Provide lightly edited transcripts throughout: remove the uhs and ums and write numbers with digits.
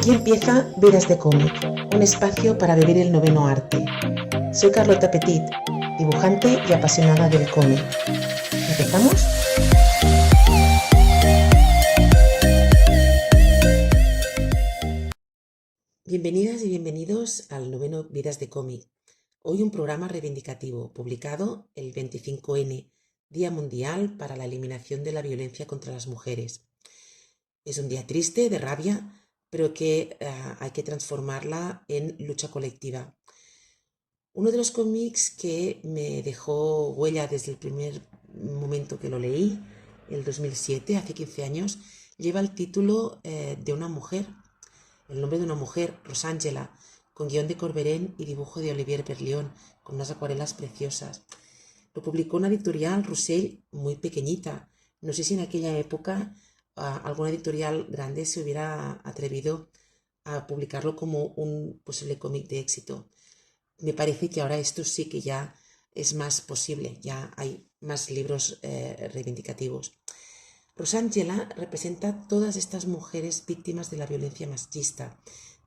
Aquí empieza Vidas de cómic, un espacio para vivir el noveno arte. Soy Carlota Petit, dibujante y apasionada del cómic. ¿Empezamos? Bienvenidas y bienvenidos al noveno Vidas de cómic. Hoy un programa reivindicativo, publicado el 25N, Día Mundial para la Eliminación de la Violencia contra las Mujeres. Es un día triste, de rabia, pero que hay que transformarla en lucha colectiva. Uno de los cómics que me dejó huella desde el primer momento que lo leí, el 2007, hace 15 años, lleva el título de una mujer, el nombre de una mujer, Rosangela, con guión de Corberén y dibujo de Olivier Berlion, con unas acuarelas preciosas. Lo publicó una editorial, Roussel, muy pequeñita. No sé si en aquella época alguna editorial grande se hubiera atrevido a publicarlo como un posible cómic de éxito. Me parece que ahora esto sí que ya es más posible, ya hay más libros reivindicativos. Rosangela representa todas estas mujeres víctimas de la violencia machista.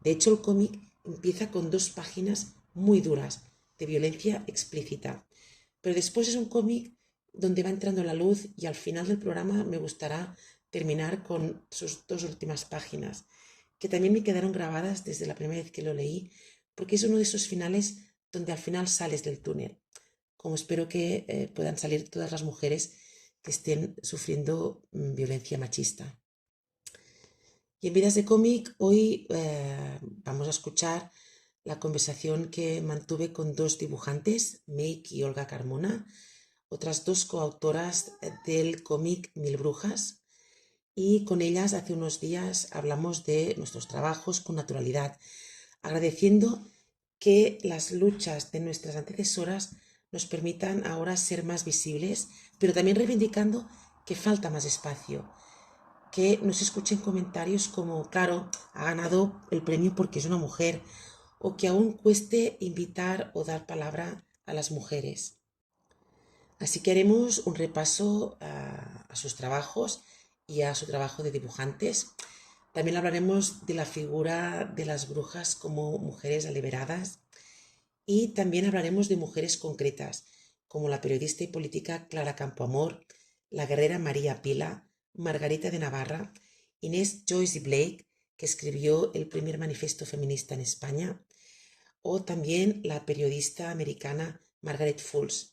De hecho, el cómic empieza con 2 páginas muy duras de violencia explícita. Pero después es un cómic donde va entrando la luz y al final del programa me gustará terminar con sus 2 últimas páginas, que también me quedaron grabadas desde la primera vez que lo leí, porque es uno de esos finales donde al final sales del túnel, como espero que puedan salir todas las mujeres que estén sufriendo violencia machista. Y en Vidas de cómic hoy vamos a escuchar la conversación que mantuve con 2 dibujantes, Make y Olga Carmona, otras 2 coautoras del cómic Mil Brujas, y con ellas hace unos días hablamos de nuestros trabajos con naturalidad, agradeciendo que las luchas de nuestras antecesoras nos permitan ahora ser más visibles, pero también reivindicando que falta más espacio, que nos escuchen comentarios como, claro, ha ganado el premio porque es una mujer, o que aún cueste invitar o dar palabra a las mujeres. Así que haremos un repaso a sus trabajos y a su trabajo de dibujantes. También hablaremos de la figura de las brujas como mujeres liberadas y también hablaremos de mujeres concretas, como la periodista y política Clara Campoamor, la guerrera María Pila, Margarita de Navarra, Inés Joyce Blake, que escribió el primer manifiesto feminista en España, o también la periodista americana Margaret Fuls.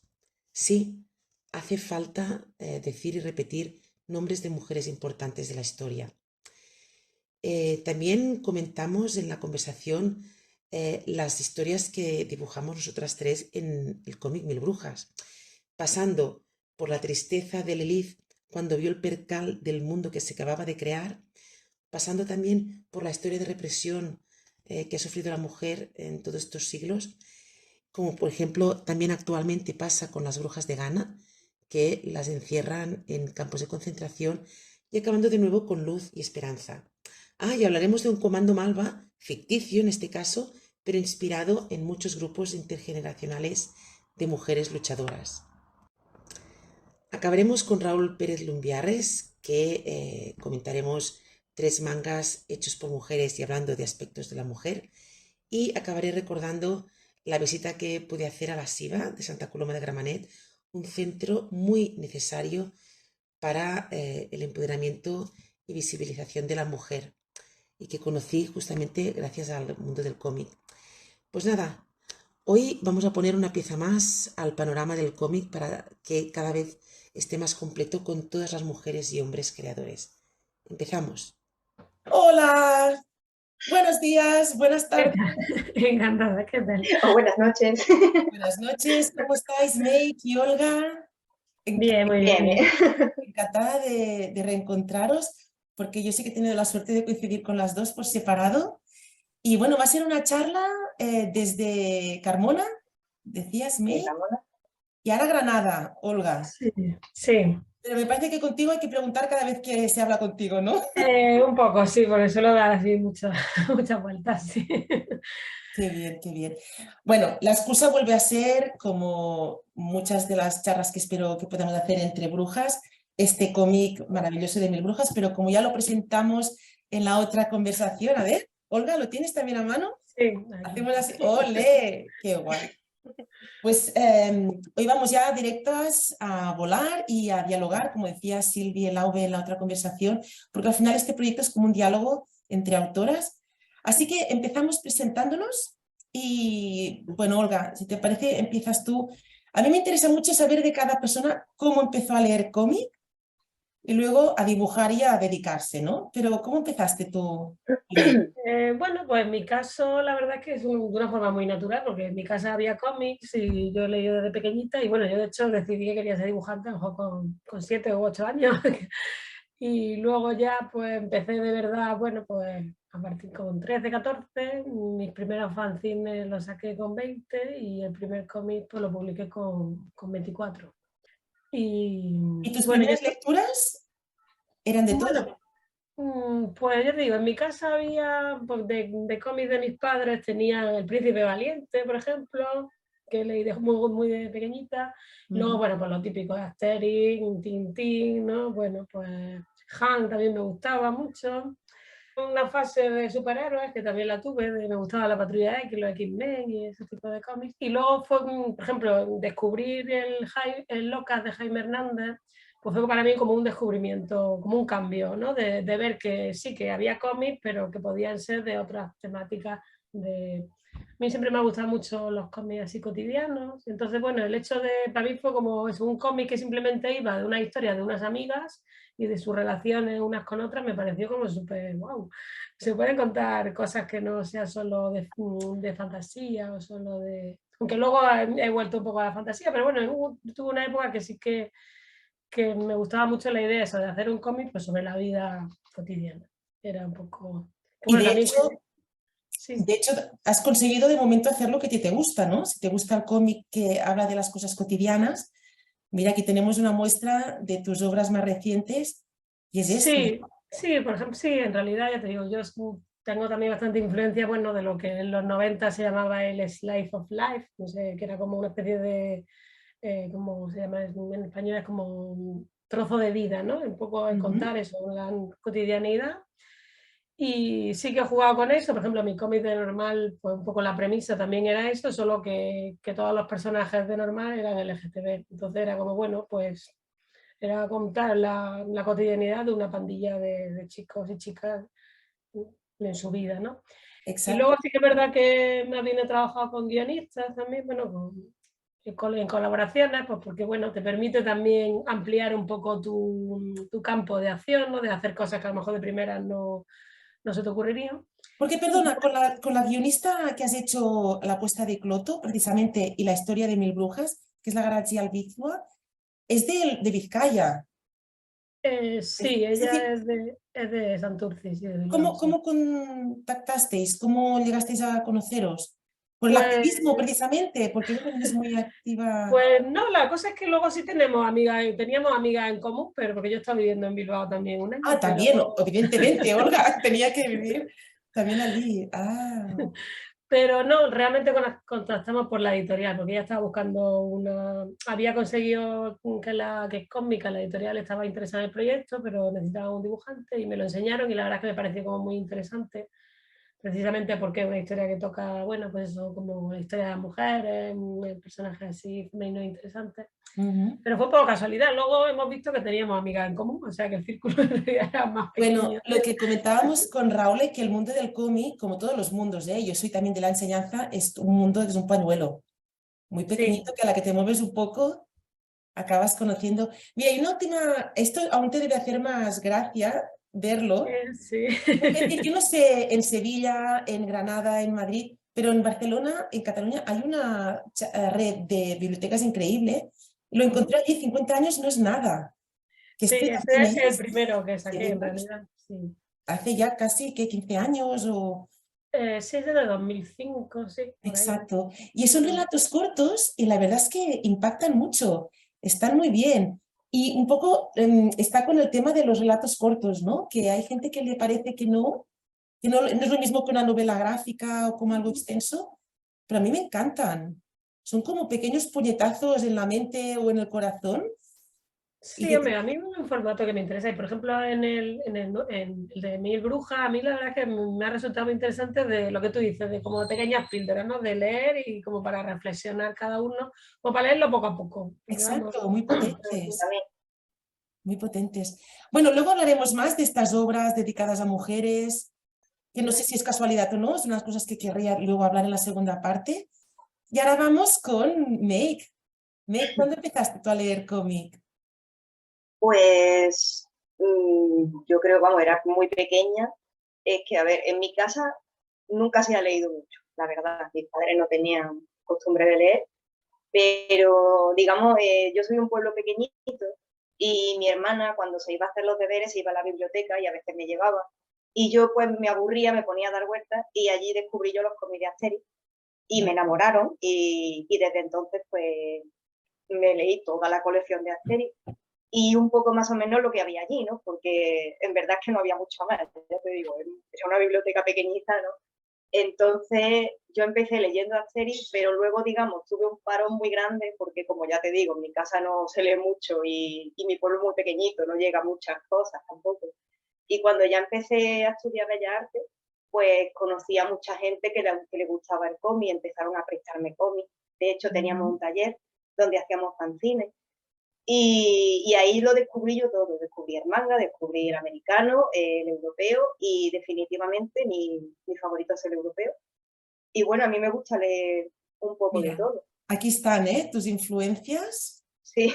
Sí, hace falta decir y repetir nombres de mujeres importantes de la historia. También comentamos en la conversación las historias que dibujamos nosotras 3 en el cómic Mil Brujas, pasando por la tristeza de Lilith cuando vio el percal del mundo que se acababa de crear, pasando también por la historia de represión que ha sufrido la mujer en todos estos siglos, como por ejemplo también actualmente pasa con las brujas de Ghana, que las encierran en campos de concentración, y acabando de nuevo con luz y esperanza. Y hablaremos de un comando Malva, ficticio en este caso, pero inspirado en muchos grupos intergeneracionales de mujeres luchadoras. Acabaremos con Raúl Pérez Lumbiarres, que comentaremos 3 mangas hechos por mujeres y hablando de aspectos de la mujer, y acabaré recordando la visita que pude hacer a la SIVA de Santa Coloma de Gramenet, un centro muy necesario para el empoderamiento y visibilización de la mujer, y que conocí justamente gracias al mundo del cómic. Pues nada, hoy vamos a poner una pieza más al panorama del cómic para que cada vez esté más completo con todas las mujeres y hombres creadores. Empezamos. Hola, buenos días, buenas tardes. Encantada, ¿qué tal? Buenas noches. Buenas noches, ¿cómo estáis, Make y Olga? Bien, muy bien. Encantada de reencontraros, porque yo sí que he tenido la suerte de coincidir con las 2 por separado. Y bueno, va a ser una charla desde Carmona, decías, May, y ahora Granada, Olga. Sí, sí. Pero me parece que contigo hay que preguntar cada vez que se habla contigo, ¿no? Un poco, sí, porque suelo dar así muchas vueltas, sí. Qué bien, qué bien. Bueno, la excusa vuelve a ser, como muchas de las charlas que espero que podamos hacer entre brujas, cómic maravilloso de Mil Brujas, pero como ya lo presentamos en la otra conversación, a ver, Olga, ¿lo tienes también a mano? Sí, aquí. Hacemos así. ¡Ole! ¡Qué guay! Pues hoy vamos ya directas a volar y a dialogar, como decía Silvia Lauve en la otra conversación, porque al final este proyecto es como un diálogo entre autoras. Así que empezamos presentándonos y, bueno, Olga, si te parece, empiezas tú. A mí me interesa mucho saber de cada persona cómo empezó a leer cómic y luego a dibujar y a dedicarse, ¿no? Pero ¿cómo empezaste tú? Bueno, pues en mi caso la verdad es que es de una forma muy natural, porque en mi casa había cómics y yo he leído desde pequeñita y bueno, yo de hecho decidí que quería ser dibujante a lo mejor con 7 u 8 años y luego ya pues empecé de verdad, bueno, pues a partir con 13, 14, mis primeros fanzines los saqué con 20 y el primer cómic pues lo publiqué con 24. Y ¿Y tus bueno, primeras lecturas eran de todo? bueno, pues yo te digo, en mi casa había, pues, de cómics de mis padres, tenían El Príncipe Valiente, por ejemplo, que leí muy de pequeñita. Luego, bueno, pues lo típico de Asterix, Tintín, ¿no? Bueno, pues Han también me gustaba mucho. Una fase de superhéroes que también la tuve, me gustaba la Patrulla X, los X-Men y ese tipo de cómics. Y luego fue, por ejemplo, descubrir el Locas de Jaime Hernández, pues fue para mí como un descubrimiento, como un cambio, ¿no? De ver que sí, que había cómics, pero que podían ser de otras temáticas. A mí siempre me han gustado mucho los cómics así cotidianos. Entonces, bueno, el hecho de, para mí fue como es un cómic que simplemente iba de una historia de unas amigas y de sus relaciones unas con otras, me pareció como súper wow. Se pueden contar cosas que no sean solo de fantasía o solo de... Aunque luego he vuelto un poco a la fantasía, pero bueno, tuve una época que sí que me gustaba mucho la idea esa de hacer un cómic pues, sobre la vida cotidiana. Era un poco... Y Bueno, también... Sí. de hecho, has conseguido de momento hacer lo que te gusta, ¿no? Si te gusta el cómic que habla de las cosas cotidianas, mira, aquí tenemos una muestra de tus obras más recientes y es esto. Sí, sí, por ejemplo, sí, en realidad ya te digo, yo tengo también bastante influencia, bueno, de lo que en los 90 se llamaba el Slice of Life, no sé, que era como una especie de, ¿cómo se llama en español? Es como un trozo de vida, ¿no? Un poco el contar eso, la cotidianidad. Y sí que he jugado con eso, por ejemplo, mi cómic de Normal, pues un poco la premisa también era eso, solo que todos los personajes de Normal eran LGTB. Entonces era como, bueno, pues era contar la cotidianidad de una pandilla de chicos y chicas en su vida, ¿no? Y Exacto. luego sí que es verdad que más bien he trabajado con guionistas también, bueno, en colaboraciones, pues porque bueno, te permite también ampliar un poco tu campo de acción, ¿no? De hacer cosas que a lo mejor de primeras no se te ocurrirían. Porque, perdona, con la guionista que has hecho la puesta de Cloto, precisamente, y la historia de Mil Brujas, que es la Grazia Albizua, es de Vizcaya. Sí, Es decir, ella es de Santurce, sí, de Bilbao, sí. ¿cómo contactasteis? ¿Cómo llegasteis a conoceros? Por el Pues activismo, precisamente, porque veo que eres muy activa. Pues no, la cosa es que luego sí teníamos amigas en común, pero porque yo estaba viviendo en Bilbao también un Ah, año, también, evidentemente, Olga, tenía que vivir también allí. Ah, pero no, realmente contactamos por la editorial, porque ella estaba buscando había conseguido que es cómica, la editorial estaba interesada en el proyecto, pero necesitaba un dibujante y me lo enseñaron y la verdad es que me pareció como muy interesante, precisamente porque es una historia que toca, bueno, pues eso, como la historia de las mujeres, personajes así femeninos interesantes. Pero fue por casualidad. Luego hemos visto que teníamos amigas en común, o sea que el círculo era más bueno, pequeño. lo que comentábamos con Raúl es que el mundo del cómic, como todos los mundos, yo soy también de la enseñanza, es un mundo que es un pañuelo muy Sí, pequeñito que a la que te mueves un poco acabas conociendo. Mira, y una última, esto aún te debe hacer más gracia verlo. sí. Es decir, yo no sé en Sevilla, en Granada, en Madrid, pero en Barcelona, en Cataluña, hay una red de bibliotecas increíble. Lo encontré allí, 50 años no es nada. ¿Qué Sí, explicación ese es el es? primero que saqué en realidad. Sí, Hace ya casi que 15 años o... sí es de 2005, sí, por ahí. Exacto. Y son relatos cortos y la verdad es que impactan mucho, están muy bien. Y un poco está con el tema de los relatos cortos, ¿no? Que hay gente que le parece que no es lo mismo que una novela gráfica o como algo extenso, pero a mí me encantan. Son como pequeños puñetazos en la mente o en el corazón Y Sí, hombre, a mí es un formato que me interesa. Y por ejemplo, en el de Mil Brujas, a mí la verdad es que me ha resultado muy interesante de lo que tú dices, de como pequeñas píldoras, ¿no? De leer y como para reflexionar cada uno, o para leerlo poco a poco. Porque, vamos, exacto, muy potentes, También. muy potentes. Bueno, luego hablaremos más de estas obras dedicadas a mujeres, que no sé si es casualidad o no, son unas cosas que querría luego hablar en la segunda parte. Y ahora vamos con Meg. Meg, ¿cuándo empezaste tú a leer cómic? Pues yo creo, vamos, era muy pequeña. Es que, a ver, en mi casa nunca se ha leído mucho, la verdad. Mis padres no tenían costumbre de leer, pero digamos, yo soy un pueblo pequeñito y mi hermana cuando se iba a hacer los deberes se iba a la biblioteca y a veces me llevaba. Y yo pues me aburría, me ponía a dar vueltas y allí descubrí yo los cómics de Asterix y me enamoraron y desde entonces pues me leí toda la colección de Asterix y un poco más o menos lo que había allí, ¿no? Porque en verdad es que no había mucho más, ya te digo, era una biblioteca pequeñita, ¿no? Entonces yo empecé leyendo Asterix, pero luego, digamos, tuve un parón muy grande porque, como ya te digo, en mi casa no se lee mucho y mi pueblo es muy pequeñito, no llega a muchas cosas tampoco. Y cuando ya empecé a estudiar Bellas Artes, pues conocí a mucha gente que le gustaba el cómic, empezaron a prestarme cómics. De hecho, teníamos un taller donde hacíamos fanzines. Y ahí lo descubrí yo todo. Descubrí el manga, descubrí el americano, el europeo y definitivamente mi favorito es el europeo. Y bueno, a mí me gusta leer un poco de Mira, todo. aquí están, ¿eh? Tus influencias. Sí,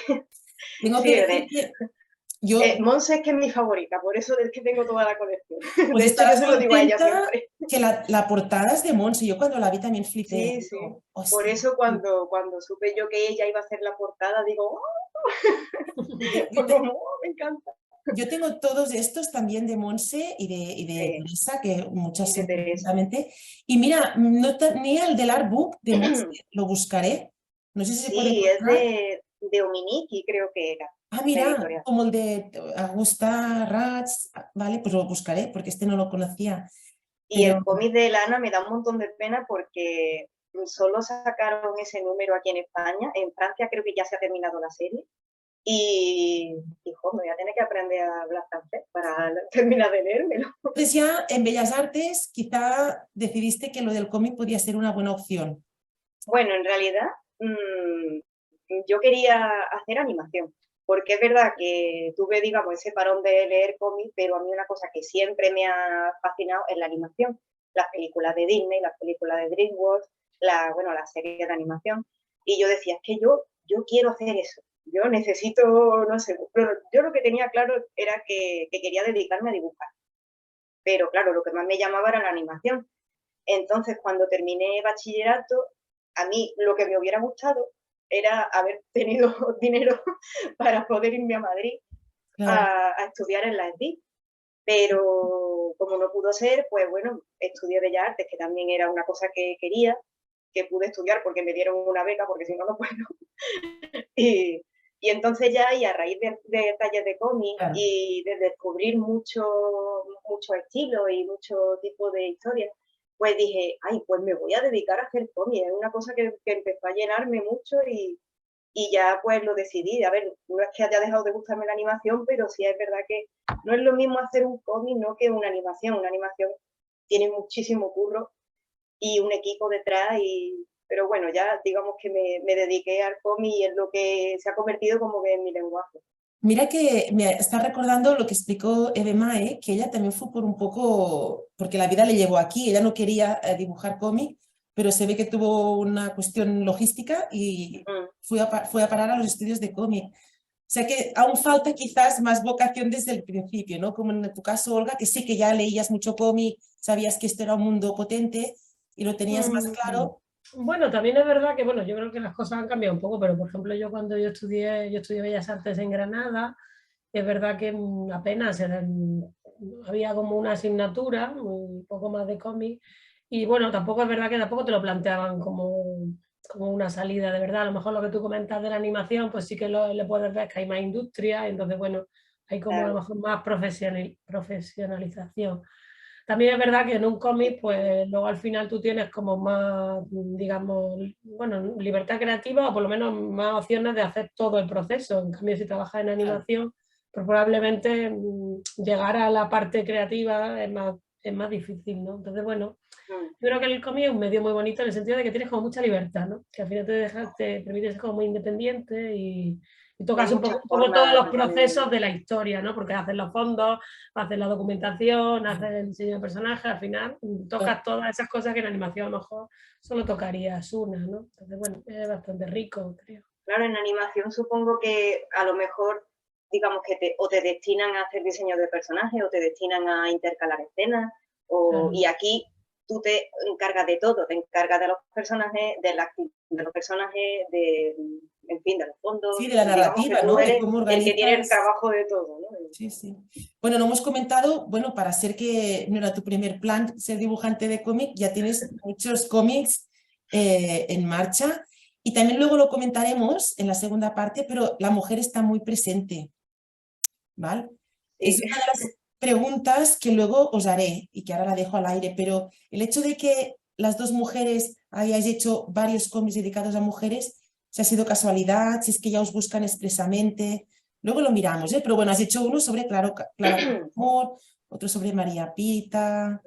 Tengo que sí, decir que yo, Monse es que es mi favorita, por eso es que tengo toda la colección. pues De hecho, yo estarás se lo digo a ella contenta siempre. que la portada es de Monse. Yo cuando la vi también flipé. Sí, sí. Digo, Por hostia. eso cuando supe yo que ella iba a hacer la portada, digo, ¡oh! Yo, yo te- Como, "Oh, me encanta". yo tengo todos estos también de Monse y de Sí, Teresa, que muchas y de son Teresa. perfectamente. Y mira, no tenía el del artbook de Monse, lo buscaré. No sé si se puede Sí, es encontrar. de Ominiki, creo que era Ah, la mira, editorial. como el de Augusta Rats, vale, pues lo buscaré porque este no lo conocía. Y Pero el cómic de Lana me da un montón de pena porque solo sacaron ese número aquí en España. En Francia creo que ya se ha terminado la serie. Me voy a tener que aprender a hablar francés para terminar de leérmelo. entonces ya en Bellas Artes quizá decidiste que lo del cómic podía ser una buena opción. Bueno, en realidad yo quería hacer animación, porque es verdad que tuve, digamos, ese parón de leer cómics, pero a mí una cosa que siempre me ha fascinado es la animación. Las películas de Disney, las películas de DreamWorks, las series de animación. Y yo decía, es que yo quiero hacer eso. Yo necesito, no sé, pero yo lo que tenía claro era que quería dedicarme a dibujar. Pero claro, lo que más me llamaba era la animación. Entonces, cuando terminé bachillerato, a mí lo que me hubiera gustado era haber tenido dinero para poder irme a Madrid Claro. a estudiar en la ESDI. Pero como no pudo ser, pues bueno, estudié Bellas Artes, que también era una cosa que quería, que pude estudiar porque me dieron una beca, porque si no, no puedo. Y entonces ya, y a raíz de talleres de cómic Claro. y de descubrir muchos estilos y muchos tipos de historias, pues dije, ay, pues me voy a dedicar a hacer cómic. Es una cosa que empezó a llenarme mucho y ya pues lo decidí. A ver, no es que haya dejado de gustarme la animación, pero sí es verdad que no es lo mismo hacer un cómic no que una animación. Una animación tiene muchísimo curro y un equipo detrás pero bueno, ya digamos que me dediqué al cómic y es lo que se ha convertido como que en mi lenguaje. Mira que me está recordando lo que explicó Eve Mae, que ella también fue por un poco, porque la vida le llevó aquí, ella no quería dibujar cómic, pero se ve que tuvo una cuestión logística y fue a parar a los estudios de cómic. O sea que aún falta quizás más vocación desde el principio, ¿no? Como en tu caso, Olga, que sí que ya leías mucho cómic, sabías que esto era un mundo potente y lo tenías más claro. Bueno, también es verdad que, bueno, yo creo que las cosas han cambiado un poco, pero por ejemplo, cuando yo estudié Bellas Artes en Granada, es verdad que apenas había como una asignatura, un poco más de cómic, y bueno, tampoco es verdad que tampoco te lo planteaban como una salida de verdad. A lo mejor lo que tú comentas de la animación, pues sí que le puedes ver que hay más industria, entonces bueno, hay como a lo Claro. mejor más profesionalización. También es verdad que en un cómic, pues luego al final tú tienes como más, digamos, bueno, libertad creativa o por lo menos más opciones de hacer todo el proceso. En cambio, si trabajas en animación, pues probablemente llegar a la parte creativa es más difícil, ¿no? Entonces, bueno, yo creo que el cómic es un medio muy bonito en el sentido de que tienes como mucha libertad, ¿no? Que al final te permite ser como muy independiente y tocas un poco todos los procesos de la historia, ¿no? Porque haces los fondos, haces la documentación, haces el diseño de personajes, al final tocas todas esas cosas que en animación a lo mejor solo tocarías una, ¿no? Entonces, bueno, es bastante rico, creo. Claro, en animación supongo que a lo mejor, digamos que te destinan a hacer diseños de personajes o te destinan a intercalar escenas, Claro. y aquí tú te encargas de todo, te encargas de los personajes, de los personajes, en fin, de los fondos. Sí, de la narrativa, que ¿no? tú eres De cómo el que tiene el organizas. trabajo de todo, ¿no? Sí, sí. Bueno, no hemos comentado, bueno, para ser que no era tu primer plan ser dibujante de cómic, ya tienes muchos cómics en marcha y también luego lo comentaremos en la segunda parte, pero la mujer está muy presente, ¿vale? Sí. Es una de las preguntas que luego os haré y que ahora la dejo al aire, pero el hecho de que las dos mujeres hayáis hecho varios cómics dedicados a mujeres, si ha sido casualidad, si es que ya os buscan expresamente, luego lo miramos, ¿eh? Pero bueno, has hecho uno sobre Clara Amor, otro sobre María Pita,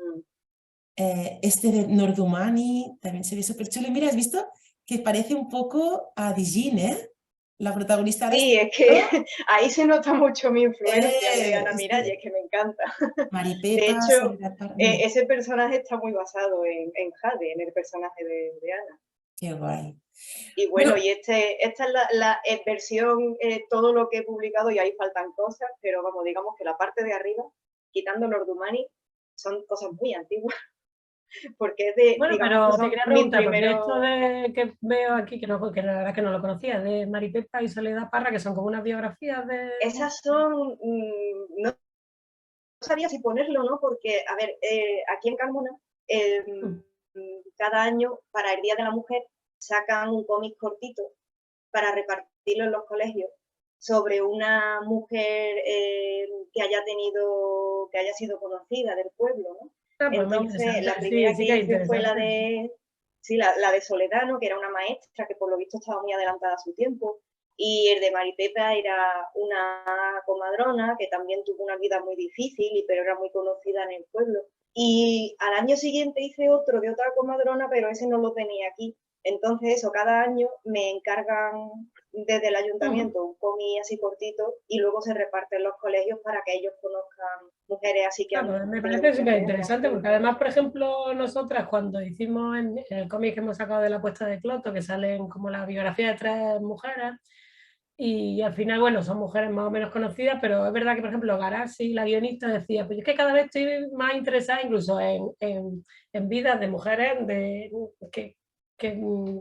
este de Nordumani, también se ve súper chulo. Y mira, ¿has visto? Que parece un poco a Dijin, ¿eh? La protagonista de Sí, es que ahí se nota mucho mi influencia de Ana Miralles, que me encanta. De Maripepa, hecho, ese personaje está muy basado en Jade, en el personaje de Ana. Qué guay. Y bueno, y esta es la versión, todo lo que he publicado, y ahí faltan cosas, pero vamos, digamos que la parte de arriba, quitando Nordumani, son cosas muy antiguas. Porque es de, bueno, digamos, pero te quería preguntar, porque esto de que veo aquí, que la verdad que no lo conocía, de Maripepa y Soledad Parra, que son como unas biografías de... Esas son, no sabía si ponerlo, ¿no? Porque, a ver, aquí en Carmona, cada año, para el Día de la Mujer, sacan un cómic cortito para repartirlo en los colegios sobre una mujer que haya sido conocida del pueblo, ¿no? Entonces, la primera que hice fue la de Soledad, ¿no? Que era una maestra que por lo visto estaba muy adelantada a su tiempo, y el de Maripepa era una comadrona que también tuvo una vida muy difícil, pero era muy conocida en el pueblo. Y al año siguiente hice otro de otra comadrona, pero ese no lo tenía aquí. Entonces, eso, cada año me encargan desde el ayuntamiento un cómic así cortito y luego se reparte en los colegios para que ellos conozcan mujeres así que Claro, me parece súper interesante porque además, por ejemplo, nosotras cuando hicimos en el cómic que hemos sacado de La Puesta de Cloto, que salen como la biografía de 3 mujeres, y al final, bueno, son mujeres más o menos conocidas, pero es verdad que, por ejemplo, Garasi, la guionista, decía, pues es que cada vez estoy más interesada incluso en vidas de mujeres que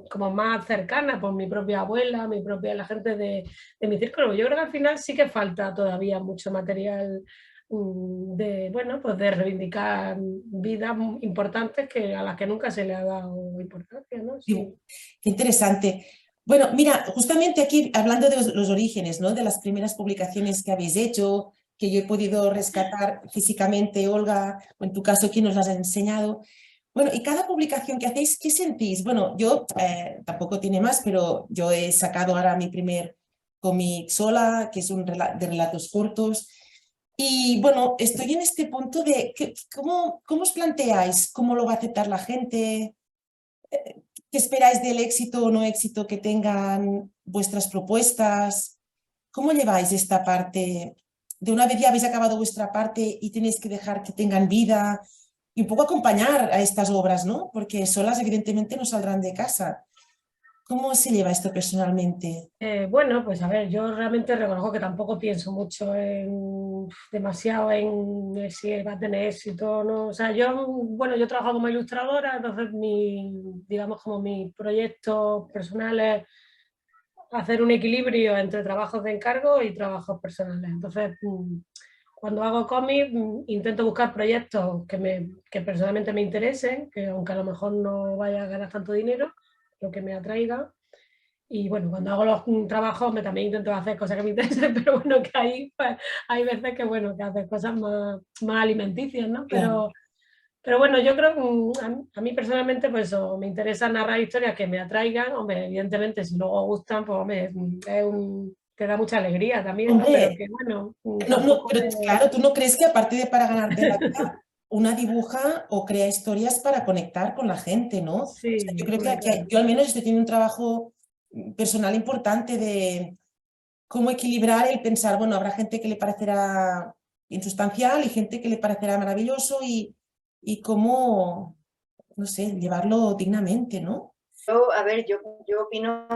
como más cercanas, por mi propia abuela, la gente de mi círculo. Yo creo que al final sí que falta todavía mucho material bueno, pues de reivindicar vidas importantes a las que nunca se le ha dado importancia, ¿no? Sí. Qué interesante. Bueno, mira, justamente aquí hablando de los orígenes, ¿no? De las primeras publicaciones que habéis hecho, que yo he podido rescatar físicamente, Olga, o en tu caso, ¿quién nos las ha enseñado? Bueno, y cada publicación que hacéis, ¿qué sentís? Bueno, yo tampoco tiene más, pero yo he sacado ahora mi primer cómic sola, que es de relatos cortos. Y bueno, estoy en este punto de ¿cómo os planteáis? ¿Cómo lo va a aceptar la gente? ¿Qué esperáis del éxito o no éxito que tengan vuestras propuestas? ¿Cómo lleváis esta parte? De una vez ya habéis acabado vuestra parte y tenéis que dejar que tengan vida y un poco acompañar a estas obras, ¿no? Porque solas evidentemente no saldrán de casa. ¿Cómo se lleva esto personalmente? Bueno, pues a ver, yo realmente reconozco que tampoco pienso mucho demasiado en si va a tener éxito o no. O sea, yo trabajo como ilustradora, entonces digamos como mi proyecto personal es hacer un equilibrio entre trabajos de encargo y trabajos personales. Entonces, cuando hago cómics, intento buscar proyectos que personalmente me interesen, que aunque a lo mejor no vaya a ganar tanto dinero, lo que me atraiga. Y bueno, cuando hago los trabajos también intento hacer cosas que me interesen, pero bueno, que ahí pues, hay veces que, bueno, que haces cosas más alimenticias, ¿no? Claro. Pero bueno, yo creo que a mí personalmente pues me interesa narrar historias que me atraigan. Hombre, evidentemente si luego gustan, pues hombre, te da mucha alegría también, ¿no? Pero Hombre, que bueno, no, tampoco pero claro, ¿tú no crees que aparte de para ganarte la vida, una dibuja o crea historias para conectar con la gente, ¿no? O sea, yo Sí, creo hombre, que claro. yo al menos estoy teniendo un trabajo personal importante de cómo equilibrar el pensar, bueno, habrá gente que le parecerá insustancial y gente que le parecerá maravilloso y cómo, no sé, llevarlo dignamente, ¿no? A ver, yo opino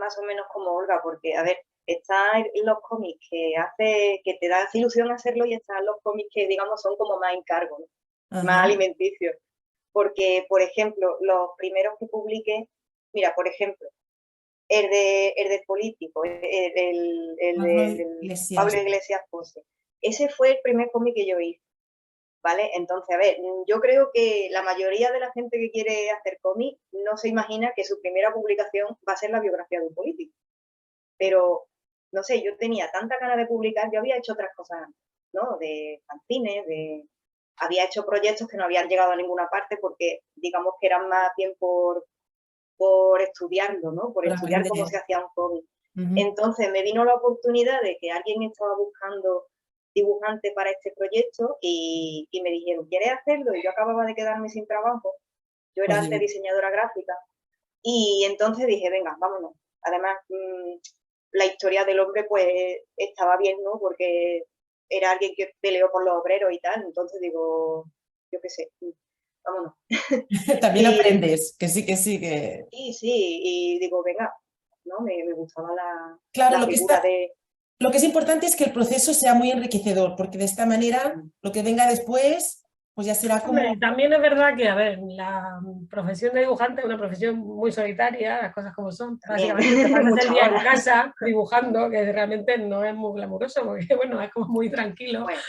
más o menos como Olga, porque, a ver, están los cómics que te da ilusión hacerlo y están los cómics que, digamos, son como más encargos, ¿no? Ajá. Más alimenticios. Porque, por ejemplo, los primeros que publiqué, mira, por ejemplo, el de político, el Pablo de Iglesias. Pablo Iglesias Pose. Ese fue el primer cómic que yo hice, ¿vale? Entonces, a ver, yo creo que la mayoría de la gente que quiere hacer cómic no se imagina que su primera publicación va a ser la biografía de un político. Pero, no sé, yo tenía tanta ganas de publicar, yo había hecho otras cosas, ¿no? De fanzines, había hecho proyectos que no habían llegado a ninguna parte porque, digamos que eran más bien por estudiarlo, ¿no? Por Por estudiar cómo aprender. se hacía un cómic. Ujú. Entonces me vino la oportunidad de que alguien estaba buscando dibujante para este proyecto y me dijeron, ¿quieres hacerlo? Y yo acababa de quedarme sin trabajo. Yo era antes Oye, diseñadora gráfica. Y entonces dije, venga, vámonos. Además, la historia del hombre pues estaba bien, ¿no? Porque era alguien que peleó por los obreros y tal. Entonces digo, yo qué sé, vámonos. también Y, aprendes, que sí, que sí, que... Sí, sí, y digo, venga, ¿no? Me gustaba Claro, la figura de... lo que es importante es que el proceso sea muy enriquecedor, porque de esta manera lo que venga después, pues ya será como... Hombre, también es verdad que, a ver, la profesión de dibujante es una profesión muy solitaria, las cosas como son. También, Básicamente te pasas el muchas día en horas. casa dibujando, que realmente no es muy glamuroso, porque bueno, es como muy tranquilo. Bueno,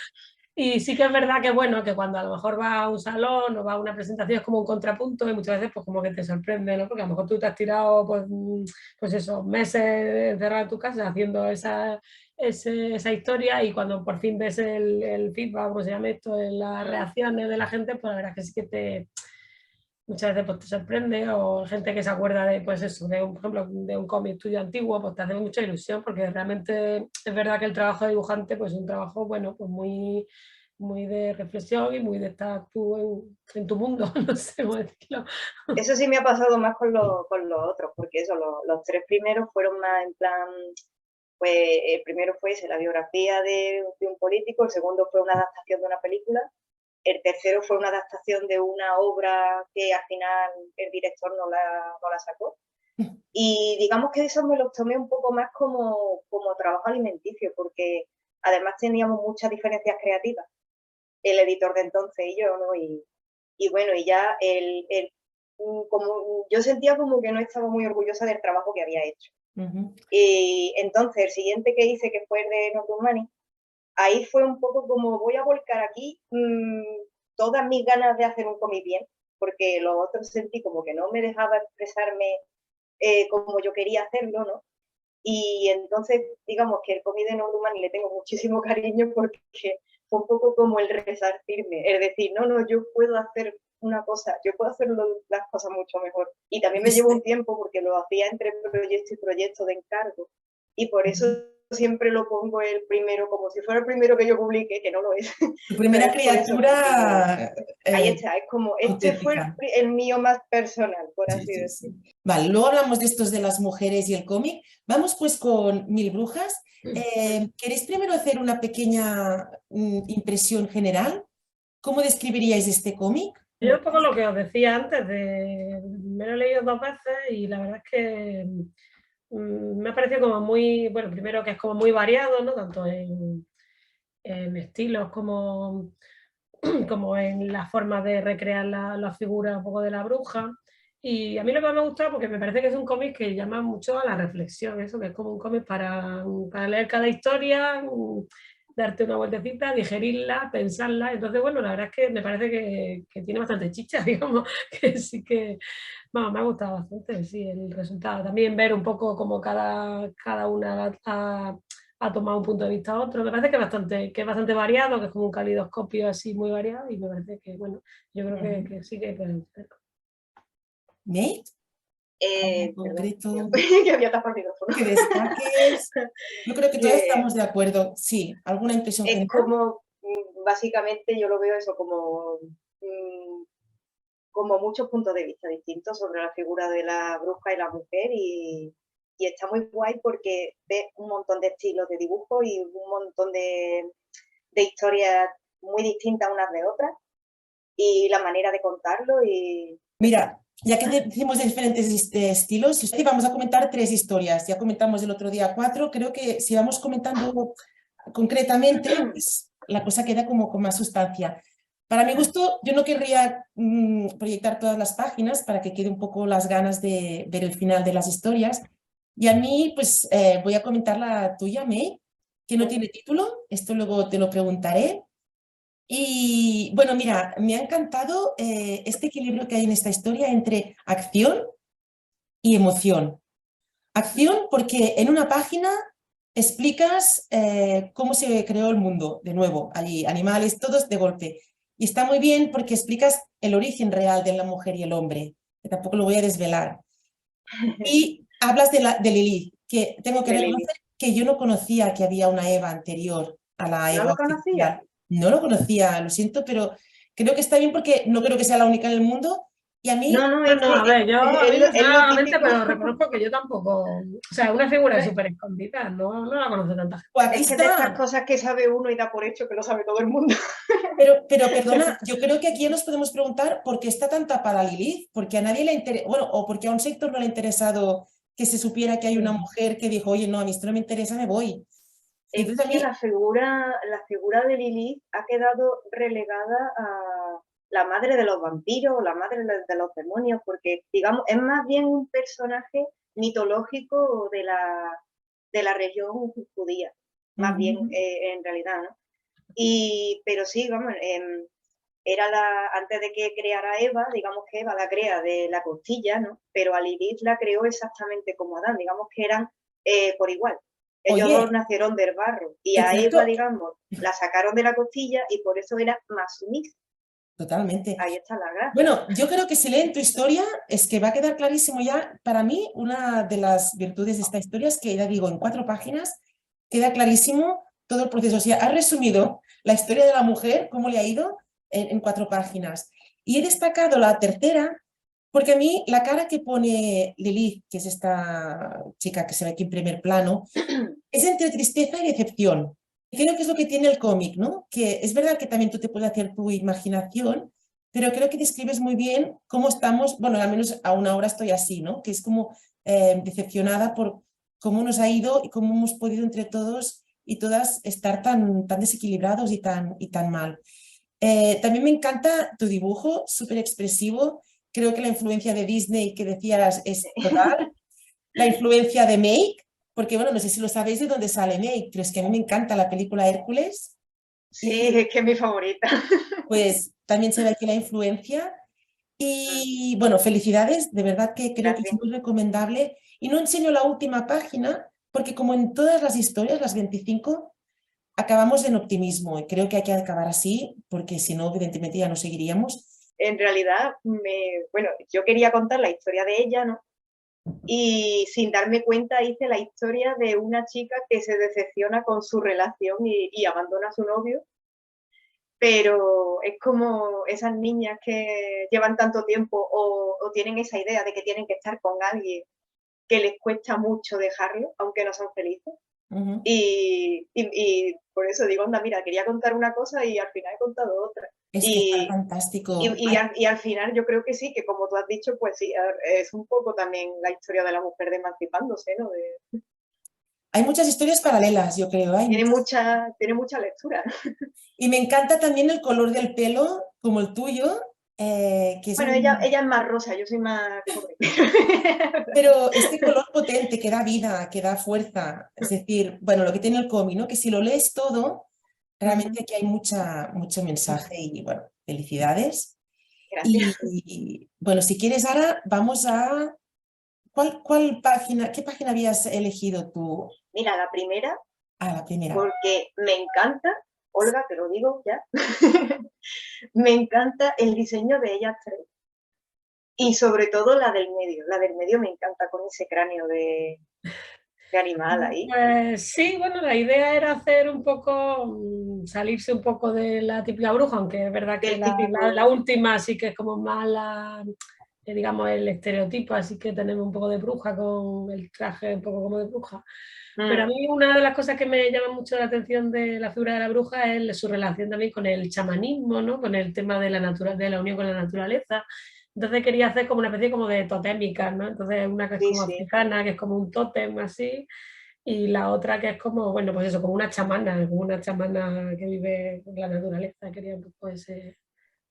Y sí que es verdad que bueno, que cuando a lo mejor vas a un salón o vas a una presentación es como un contrapunto y muchas veces pues como que te sorprende, ¿no? Porque a lo mejor tú te has tirado pues esos meses encerrado en tu casa haciendo esa historia y cuando por fin ves el feedback, como se llama esto, las reacciones de la gente, pues la verdad es que sí que muchas veces pues, te sorprende o gente que se acuerda de, pues eso, de un, por ejemplo, de un cómic tuyo antiguo, pues te hace mucha ilusión porque realmente es verdad que el trabajo de dibujante pues es un trabajo, bueno, pues muy de reflexión y muy de estar tú en tu mundo, no sé cómo decirlo. eso sí me ha pasado más con los otros, porque eso, los tres primeros fueron más en plan, pues el primero fue ese, la biografía de un político, el segundo fue una adaptación de una película, el tercero fue una adaptación de una obra que al final el director no la sacó. Y digamos que eso me lo tomé un poco más como trabajo alimenticio, porque además teníamos muchas diferencias creativas, el editor de entonces y yo, ¿no? Y bueno, y ya como, yo sentía como que no estaba muy orgullosa del trabajo que había hecho. Ujú. Y entonces el siguiente que hice, que fue el de No Money, ahí fue un poco como voy a volcar aquí todas mis ganas de hacer un cómic bien, porque los otros sentí como que no me dejaba expresarme como yo quería hacerlo, ¿no? Y entonces, digamos que el cómic de No Money le tengo muchísimo cariño porque fue un poco como el resarcirme, es decir, no, yo puedo hacer una cosa, yo puedo hacer las cosas mucho mejor. Y también me llevó un tiempo porque lo hacía entre proyecto y proyecto de encargo. Y por eso siempre lo pongo el primero, como si fuera el primero que yo publique, que no lo es. Tu Pero primera es por eso, porque criatura ahí está, es como, este fue auténtica. el mío más personal, por Sí, así sí, decirlo. sí. Vale, luego hablamos de estos de las mujeres y el cómic. Vamos pues con Mil Brujas. ¿Queréis primero hacer una pequeña impresión general? ¿Cómo describiríais este cómic? Yo un poco lo que os decía antes, me lo he leído 2 veces y la verdad es que me ha parecido como muy, bueno, primero que es como muy variado, ¿no? Tanto en estilos como en la forma de recrear la figura un poco de la bruja. Y a mí lo que más me gusta porque me parece que es un cómic que llama mucho a la reflexión, eso que es como un cómic para leer cada historia, darte una vueltecita, digerirla, pensarla. Entonces, bueno, la verdad es que me parece que tiene bastante chicha, digamos, que sí que, bueno, me ha gustado bastante, sí, el resultado. También ver un poco como cada una ha tomado un punto de vista a otro. Me parece que es bastante variado, que es como un calidoscopio así muy variado y me parece que, bueno, yo creo que sí que pueden ser. ¿Nate? Perdón, Concreto, que había tapado el micrófono. que destaques. Yo creo que todos estamos de acuerdo. Sí, ¿alguna impresión Es general? como, básicamente yo lo veo eso como muchos puntos de vista distintos sobre la figura de la bruja y la mujer y está muy guay porque ves un montón de estilos de dibujo y un montón de historias muy distintas unas de otras y la manera de contarlo y... Mira, ya que decimos de diferentes estilos, vamos a comentar 3 historias. Ya comentamos el otro día 4. Creo que si vamos comentando concretamente, pues, la cosa queda como con más sustancia. Para mi gusto, yo no querría proyectar todas las páginas para que quede un poco las ganas de ver el final de las historias. Y a mí, pues voy a comentar la tuya, May, que no tiene título. Esto luego te lo preguntaré. Y bueno, mira, me ha encantado este equilibrio que hay en esta historia entre acción y emoción. Acción porque en una página explicas cómo se creó el mundo, de nuevo, allí, animales, todos de golpe. Y está muy bien porque explicas el origen real de la mujer y el hombre, que tampoco lo voy a desvelar. Y hablas de Lilith, que tengo que reconocer que yo no conocía que había una Eva anterior a la Eva ¿No lo conocía? oficial. No lo conocía, lo siento, pero creo que está bien porque no creo que sea la única en el mundo. Y a mí, No, a ver, yo es lo personalmente, típico. pero reconozco que yo tampoco, o sea, una figura súper escondida, no la conoce tanta gente. pues aquí Es que de estas está. cosas que sabe uno y da por hecho que lo sabe todo el mundo. Pero perdona, yo creo que aquí ya nos podemos preguntar por qué está tan tapada Lilith, porque a nadie le interesa, bueno, o porque a un sector no le ha interesado que se supiera que hay una mujer que dijo, oye, no, a mí esto no me interesa, me voy. Es Entonces, a que mí, la figura de Lilith ha quedado relegada a la madre de los vampiros, la madre de los demonios, porque, digamos, es más bien un personaje mitológico de la región judía, más bien en realidad, ¿no? Pero sí, vamos, era antes de que creara Eva, digamos que Eva la crea de la costilla, ¿no? Pero a Lilith la creó exactamente como Adán, digamos que eran por igual. Ellos oye, dos nacieron del barro y a exacto, Eva, digamos, la sacaron de la costilla y por eso era más sumisa. totalmente. Ahí está la gracia. Bueno, yo creo que si leen tu historia es que va a quedar clarísimo ya. Para mí, una de las virtudes de esta historia es que, ya digo, en 4 páginas queda clarísimo todo el proceso. O sea, has resumido la historia de la mujer, cómo le ha ido, en 4 páginas. Y he destacado la tercera, porque a mí la cara que pone Lilith, que es esta chica que se ve aquí en primer plano, es entre tristeza y decepción. Creo que es lo que tiene el cómic, ¿no? Que es verdad que también tú te puedes hacer tu imaginación, pero creo que describes muy bien cómo estamos, bueno, al menos aún ahora estoy así, ¿no? Que es como decepcionada por cómo nos ha ido y cómo hemos podido entre todos y todas estar tan desequilibrados y tan mal. También me encanta tu dibujo, súper expresivo. Creo que la influencia de Disney que decías es total. La influencia de Make, porque bueno, no sé si lo sabéis de dónde sale Make, pero es que a mí me encanta la película Hércules. Sí, Y es que es mi favorita. pues también se ve aquí la influencia. Y bueno, felicidades, de verdad que creo que es Gracias. muy recomendable. Y no enseño la última página, porque como en todas las historias, las 25, acabamos en optimismo. Y creo que hay que acabar así, porque si no, evidentemente ya no seguiríamos. En realidad, bueno, yo quería contar la historia de ella, ¿no? Y sin darme cuenta hice la historia de una chica que se decepciona con su relación y abandona a su novio. Pero es como esas niñas que llevan tanto tiempo o tienen esa idea de que tienen que estar con alguien que les cuesta mucho dejarlo, aunque no son felices. Y por eso digo, anda, mira, quería contar una cosa y al final he contado otra. Es que está fantástico. Y al final yo creo que sí, que como tú has dicho, pues sí, es un poco también la historia de la mujer de emancipándose, ¿no? Hay muchas historias paralelas, yo creo. Tiene mucha lectura. Y me encanta también el color del pelo, como el tuyo, que es Bueno, ella es más rosa, yo soy más pobre. Pero este color potente que da vida, que da fuerza. Es decir, bueno, lo que tiene el cómic, ¿no? Que si lo lees todo, realmente aquí hay mucho mensaje y bueno, felicidades. Gracias. Y, bueno, si quieres ahora vamos a... ¿Qué página habías elegido tú? Mira, la primera a la primera. porque me encanta, Olga, te lo digo ya, me encanta el diseño de ellas tres. Y sobre todo la del medio me encanta con ese cráneo de animal ahí. Pues sí, bueno, la idea era hacer un poco, salirse un poco de la típica bruja, aunque es verdad que Del típico. la última sí que es como más digamos, el estereotipo, así que tenemos un poco de bruja con el traje un poco como de bruja. Pero a mí una de las cosas que me llama mucho la atención de la figura de la bruja es su relación también con el chamanismo, ¿no? Con el tema de la unión con la naturaleza. Entonces quería hacer como una especie como de totémica, ¿no? Entonces una que es Sí, como sí. africana, que es como un tótem así, y la otra que es como, bueno, pues eso, como una chamana que vive en la naturaleza. Quería un poco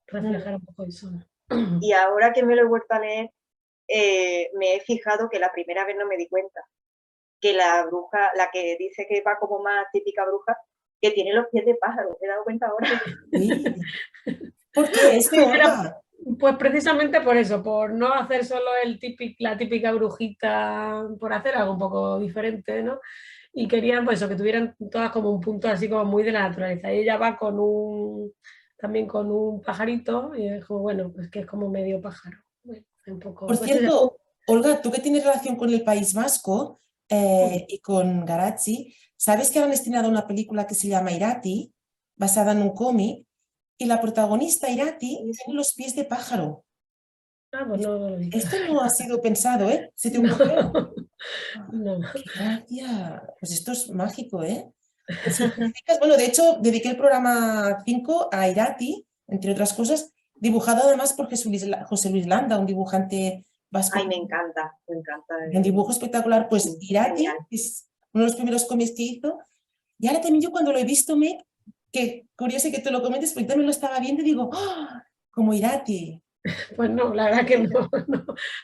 reflejar un poco eso. Y ahora que me lo he vuelto a leer, me he fijado que la primera vez no me di cuenta que la bruja, la que dice que va como más típica bruja, que tiene los pies de pájaro. Me he dado cuenta ahora. Sí. ¿Por qué esto, Sí, era, Olga? pues precisamente por eso, por no hacer solo la típica brujita, por hacer algo un poco diferente, ¿no? Y querían pues eso, que tuvieran todas como un punto así como muy de la naturaleza. Y ella va también con un pajarito, y es como, bueno, pues que es como medio pájaro. Bueno, un poco, Por pues eso. cierto, Olga, tú que tienes relación con el País Vasco y con Garazzi, ¿sabes que han estrenado una película que se llama Irati, basada en un cómic? Y la protagonista, Irati, tiene los pies de pájaro. Ah, pues no lo he visto. Esto no ha sido pensado, ¿eh? ¿Se te ocurrió? No. ¡Qué gracia! Pues esto es mágico, ¿eh? Pues si te fijas, bueno, de hecho, dediqué el programa 5 a Irati, entre otras cosas, dibujado además por José Luis Landa, un dibujante vasco. Ay, me encanta. Un dibujo espectacular. Pues Irati Genial. es uno de los primeros cómics que hizo. Y ahora también yo cuando lo he visto, que curioso que te lo comentes, porque también lo estaba viendo y digo, ¡ah! Como Irati. Pues no, la verdad que no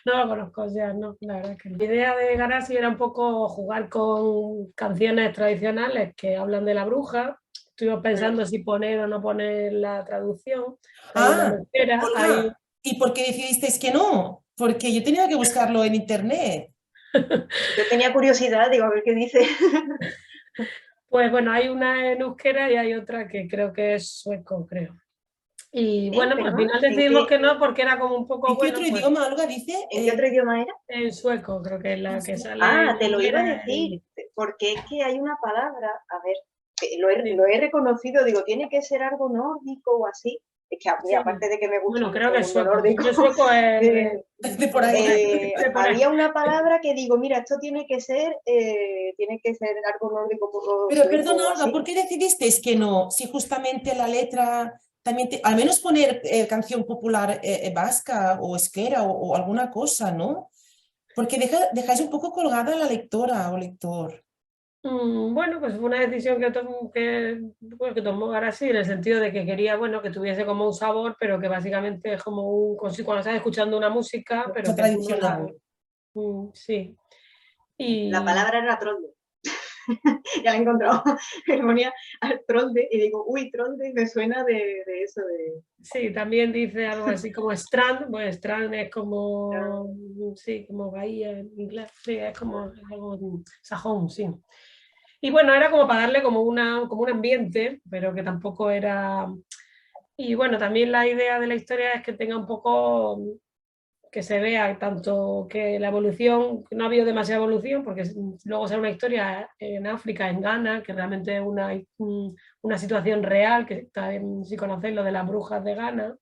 lo conozco, o sea, no, la verdad que no. La idea de Garasi era un poco jugar con canciones tradicionales que hablan de la bruja. Estuvimos pensando si poner o no poner la traducción. Hay una en Ah, euskera, Olga, ¿y por qué decidisteis que no? Porque yo tenía que buscarlo en internet. Yo tenía curiosidad, digo, a ver qué dice. pues bueno, hay una en euskera y hay otra que creo que es sueco, creo. Y bueno, pues al Perdona, final decidimos que no, porque era como un poco, ¿En qué bueno, otro pues idioma, Olga, dice? ¿En qué otro idioma era? en sueco, creo que es la que sale Ah, en te lo iba a euskera. decir, porque es que hay una palabra, a ver, que Sí. lo he reconocido, digo, tiene que ser algo nórdico o así. Es que a mí, Sí. aparte de que me gusta Bueno, mucho creo que el es mundo sueco. nórdico, Yo sueco es De por ahí. de por ahí. había una palabra que digo, mira, esto tiene que ser algo nórdico Pero sueco perdona, o Olga, así. ¿por qué decidisteis que no? Si justamente la letra también, al menos poner canción popular vasca o esquera o alguna cosa, ¿no? Porque dejáis un poco colgada a la lectora o lector. Bueno, pues fue una decisión bueno, que tomó ahora sí, en el sentido de que quería, bueno, que tuviese como un sabor, pero que básicamente es como cuando estás escuchando una música, pero Cosa que tú no la... tradicional. Sí. La Y palabra era trolde. Ya la he encontrado. Me ponía al trolde y digo, uy, trolde, me suena de eso, de... sí, también dice algo así como strand, bueno, strand es como, sí, como bahía en inglés, sí, es como algo sajón, sí. Y bueno, era como para darle como un ambiente, pero que tampoco era... Y bueno, también la idea de la historia es que tenga un poco, que se vea tanto que la evolución, que no ha habido demasiada evolución, porque luego será una historia en África, en Ghana, que realmente es una situación real, que si conocéis lo de las brujas de Ghana,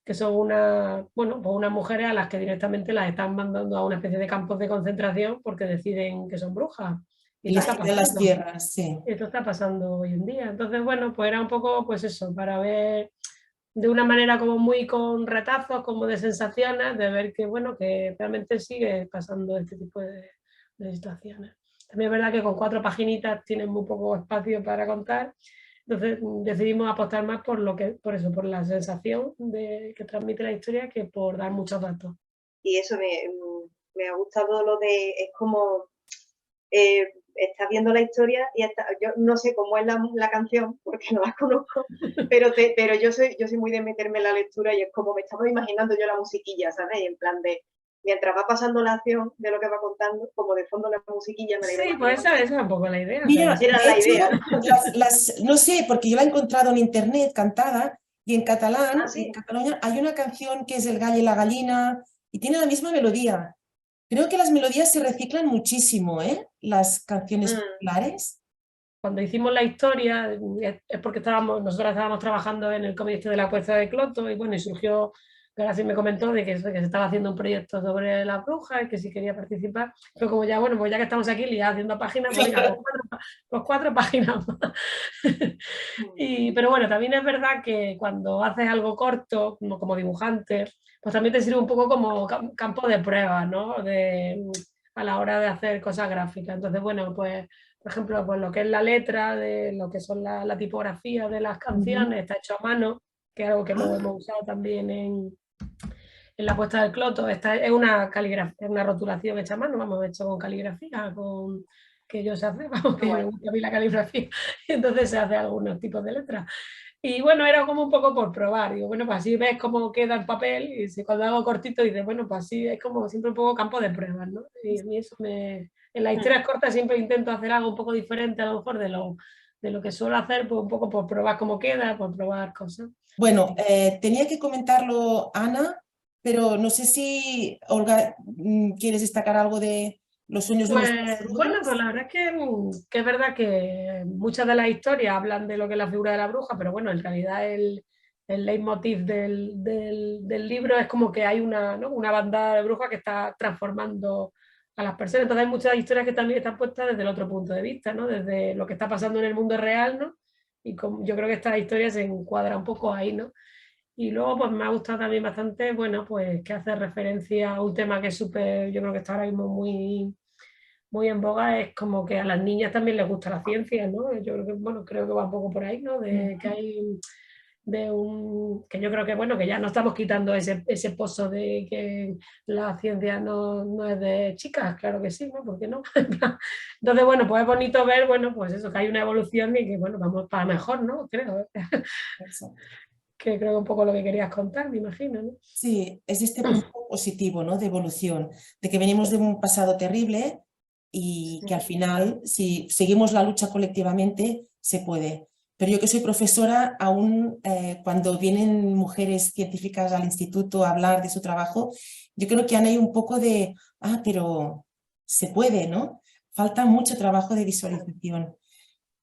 que son bueno, pues unas mujeres a las que directamente las están mandando a una especie de campos de concentración porque deciden que son brujas. Y Y esto les está quitan las pasando. tierras, sí. Esto está pasando hoy en día. Entonces, bueno, pues era un poco, pues eso, para ver de una manera como muy con retazos, como de sensaciones, de ver que, bueno, que realmente sigue pasando este tipo de situaciones. También es verdad que con 4 paginitas tienen muy poco espacio para contar, entonces decidimos apostar más por eso, por la sensación que transmite la historia que por dar muchos datos. Y eso me ha gustado lo de, es como, estás viendo la historia y yo no sé cómo es la canción, porque no la conozco, pero yo soy muy de meterme en la lectura y es como me estaba imaginando yo la musiquilla, ¿sabes? Y en plan de, mientras va pasando la acción de lo que va contando, como de fondo la musiquilla me la iba Sí, pues imaginando. esa es un poco la idea. Mira, que- Era de la hecho, idea, ¿no? no sé, porque yo la he encontrado en internet cantada y en catalán, Ah, sí. en Cataluña, hay una canción que es El gallo y la gallina y tiene la misma melodía. Creo que las melodías se reciclan muchísimo, ¿eh? Las canciones populares. Cuando hicimos la historia, es porque nosotros estábamos trabajando en el comité de la Cuesta de Cloto y bueno, y surgió, Gracias me comentó de que se estaba haciendo un proyecto sobre la bruja y que si quería participar. Pero como ya, bueno, pues ya que estamos aquí liados haciendo páginas, pues venga, pues 4 páginas más. Pero bueno, también es verdad que cuando haces algo corto, como dibujante, pues también te sirve un poco como campo de prueba, ¿no? A la hora de hacer cosas gráficas. Entonces, bueno, pues por ejemplo, pues lo que es la letra, de lo que son la tipografía de las canciones, está hecho a mano, que es algo que luego hemos usado también en la puesta del cloto. Esta es una caligrafía, una rotulación hecha a mano, vamos, hecho con caligrafía, que yo sé hacer, vamos, que me gusta a mí la caligrafía, y entonces se hace algunos tipos de letras. Y bueno, era como un poco por probar, digo, bueno, pues así ves cómo queda el papel, y si cuando hago cortito dices, bueno, pues así es como siempre un poco campo de pruebas, ¿no? Y a mí eso en las historias cortas siempre intento hacer algo un poco diferente a lo mejor de lo que suelo hacer, pues un poco por probar cómo queda, por probar cosas. Bueno, tenía que comentarlo Ana, pero no sé si, Olga, ¿quieres destacar algo de los sueños de nuestras Pues bueno, brujas? pues la verdad es que es verdad que muchas de las historias hablan de lo que es la figura de la bruja, pero bueno, en realidad el leitmotiv del libro es como que hay ¿no? una banda de brujas que está transformando a las personas. Entonces hay muchas historias que también están puestas desde el otro punto de vista, ¿no? Desde lo que está pasando en el mundo real, ¿no? Y yo creo que esta historia se encuadra un poco ahí, ¿no? Y luego pues me ha gustado también bastante, bueno, pues que hace referencia a un tema que es súper, yo creo que está ahora mismo muy en boga, es como que a las niñas también les gusta la ciencia, ¿no? Yo creo que, bueno, creo que va un poco por ahí, ¿no? De que hay que yo creo que, bueno, que ya no estamos quitando ese pozo de que la ciencia no es de chicas, claro que sí, ¿no? ¿Por qué no? Entonces, bueno, pues es bonito ver, bueno, pues eso, que hay una evolución y que, bueno, vamos para mejor, ¿no? Creo, Exacto. que creo que un poco lo que querías contar, me imagino, ¿no? Sí, es este punto positivo, ¿no? De evolución, de que venimos de un pasado terrible y que al final, si seguimos la lucha colectivamente, se puede. Pero yo que soy profesora, aún cuando vienen mujeres científicas al instituto a hablar de su trabajo, yo creo que han ahí un poco de, pero se puede, ¿no? Falta mucho trabajo de visualización,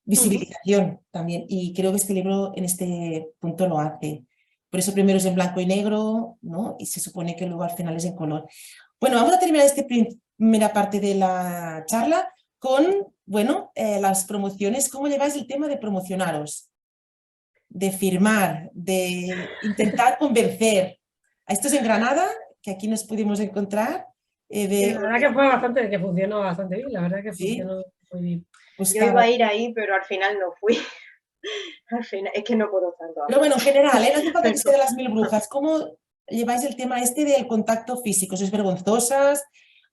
visibilización también, y creo que este libro en este punto lo hace. Por eso primero es en blanco y negro, ¿no? Y se supone que luego al final es en color. Bueno, vamos a terminar esta primera parte de la charla con, bueno, las promociones. ¿Cómo lleváis el tema de promocionaros? De firmar, de intentar convencer. Esto es en Granada, que aquí nos pudimos encontrar. La verdad que fue bastante, que funcionó bastante bien, la verdad que Sí, funcionó muy bien. Yo iba a ir ahí, pero al final no fui. Al final, es que no puedo tanto. Pero bueno, en general, no hace falta que sea de las 1000 brujas. ¿Cómo lleváis el tema este del contacto físico? ¿Sois vergonzosas?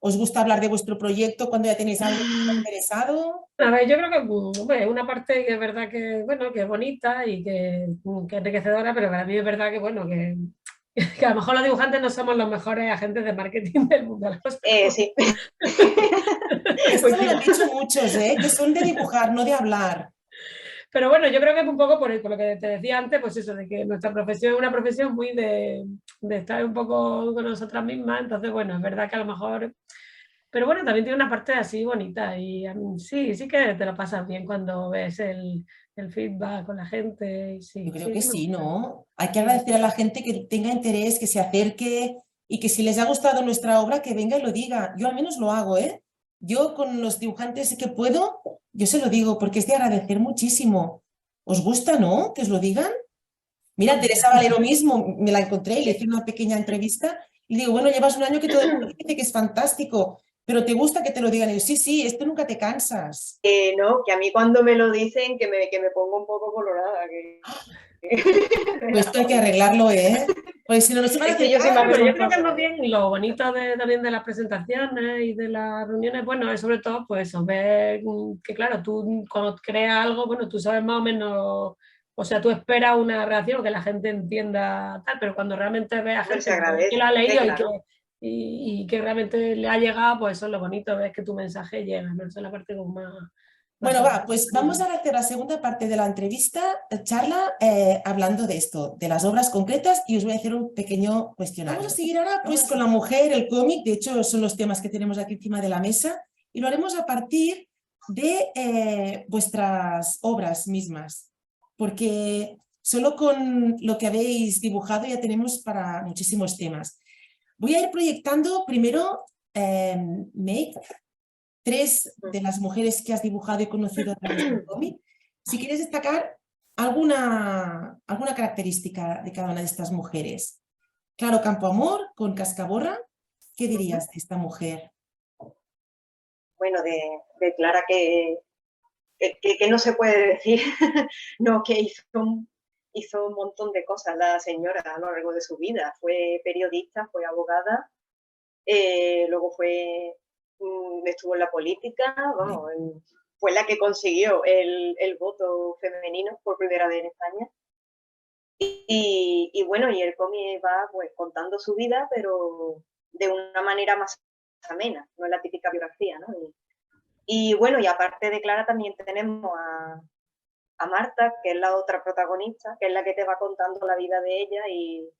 ¿Os gusta hablar de vuestro proyecto cuando ya tenéis algo interesado? A ver, yo creo que hombre, una parte que es verdad que, bueno, que es bonita y que enriquecedora, pero para mí es verdad que, bueno, que a lo mejor los dibujantes no somos los mejores agentes de marketing del mundo. Sí. Esto me lo han dicho muchos, que son de dibujar, no de hablar. Pero bueno, yo creo que es un poco por lo que te decía antes, pues eso, de que nuestra profesión es una profesión muy de estar un poco con nosotras mismas, entonces bueno, es verdad que a lo mejor... Pero bueno, también tiene una parte así bonita y sí que te lo pasas bien cuando ves el feedback con la gente. Y sí, Yo creo que me sí, gusta. ¿no? Hay que agradecer a la gente que tenga interés, que se acerque y que si les ha gustado nuestra obra, que venga y lo diga. Yo al menos lo hago, ¿eh? Yo con los dibujantes que puedo, yo se lo digo porque es de agradecer muchísimo. ¿Os gusta, no? Que os lo digan. Mira, Teresa Valero mismo, me la encontré y le hice una pequeña entrevista y digo, bueno, llevas un año que todo el mundo dice que es fantástico, pero ¿te gusta que te lo digan? Y yo, sí, esto nunca te cansas. No, que a mí cuando me lo dicen que me pongo un poco colorada. Pues esto hay que arreglarlo, ¿eh? Pues si no, no se van a Es que hacer yo soy más Pero yo creo que vergonzosa. más bien lo bonito también de las presentaciones y de las reuniones, bueno, es sobre todo pues eso, ver que claro, tú cuando creas algo, bueno, tú sabes más o menos, o sea, tú esperas una reacción, que la gente entienda tal, pero cuando realmente ves a Pues se gente que agradece, lo ha leído claro. y que realmente le ha llegado, pues eso es lo bonito, ves que tu mensaje llega, ¿no? Esa es la parte como más... Bueno, pues vamos ahora a hacer la segunda parte de la entrevista, charla, hablando de esto, de las obras concretas, y os voy a hacer un pequeño cuestionario. Vamos a seguir ahora pues con la mujer, el cómic, de hecho son los temas que tenemos aquí encima de la mesa, y lo haremos a partir de vuestras obras mismas, porque solo con lo que habéis dibujado ya tenemos para muchísimos temas. Voy a ir proyectando primero, Meg, 3 de las mujeres que has dibujado y conocido a través del cómic. Si quieres destacar alguna característica de cada una de estas mujeres. Claro Campoamor con Cascaborra, ¿qué dirías de esta mujer? Bueno, de Clara que no se puede decir, no, que hizo un montón de cosas la señora a lo largo de su vida. Fue periodista, fue abogada, luego estuvo en la política, vamos, fue la que consiguió el voto femenino por primera vez en España. Y bueno, y el cómic va pues contando su vida, pero de una manera más amena, no es la típica biografía, ¿no? Y bueno, y aparte de Clara también tenemos a Marta, que es la otra protagonista, que es la que te va contando la vida de ella y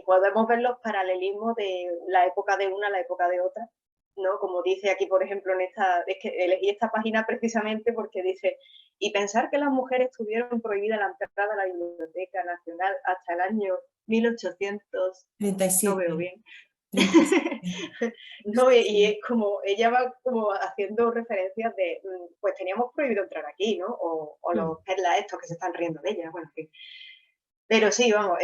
podemos ver los paralelismos de la época de una a la época de otra, ¿no? Como dice aquí, por ejemplo, es que elegí esta página precisamente porque dice, y pensar que las mujeres tuvieron prohibida la entrada a la Biblioteca Nacional hasta el año 1837. No veo bien. No, y es como, ella va como haciendo referencias de, pues teníamos prohibido entrar aquí, ¿no? O los perlas estos que se están riendo de ella, bueno, en fin. Pero sí, vamos.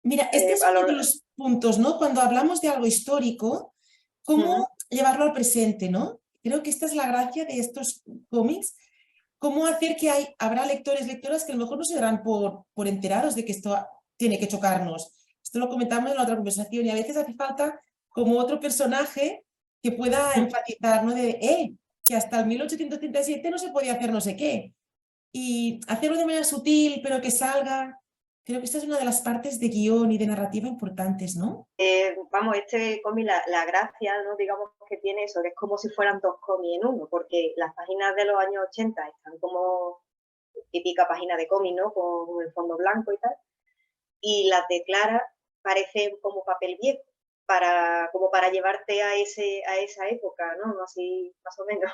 Mira, este es uno de los puntos, ¿no? Cuando hablamos de algo histórico, ¿cómo llevarlo al presente, ¿no? Creo que esta es la gracia de estos cómics, cómo hacer que habrá lectores, lectoras que a lo mejor no se darán por enterados de que esto tiene que chocarnos. Esto lo comentamos en la otra conversación y a veces hace falta como otro personaje que pueda enfatizar, ¿no? Que hasta el 1837 no se podía hacer no sé qué. Y hacerlo de manera sutil, pero que salga. Creo que esta es una de las partes de guión y de narrativa importantes, ¿no? Vamos, este cómic, la gracia, ¿no? Digamos que tiene eso, que es como si fueran 2 cómics en uno, porque las páginas de los años 80 están como típica página de cómic, ¿no? Con el fondo blanco y tal. Y las de Clara parecen como papel viejo, como para llevarte a esa época, ¿no? Así, más o menos.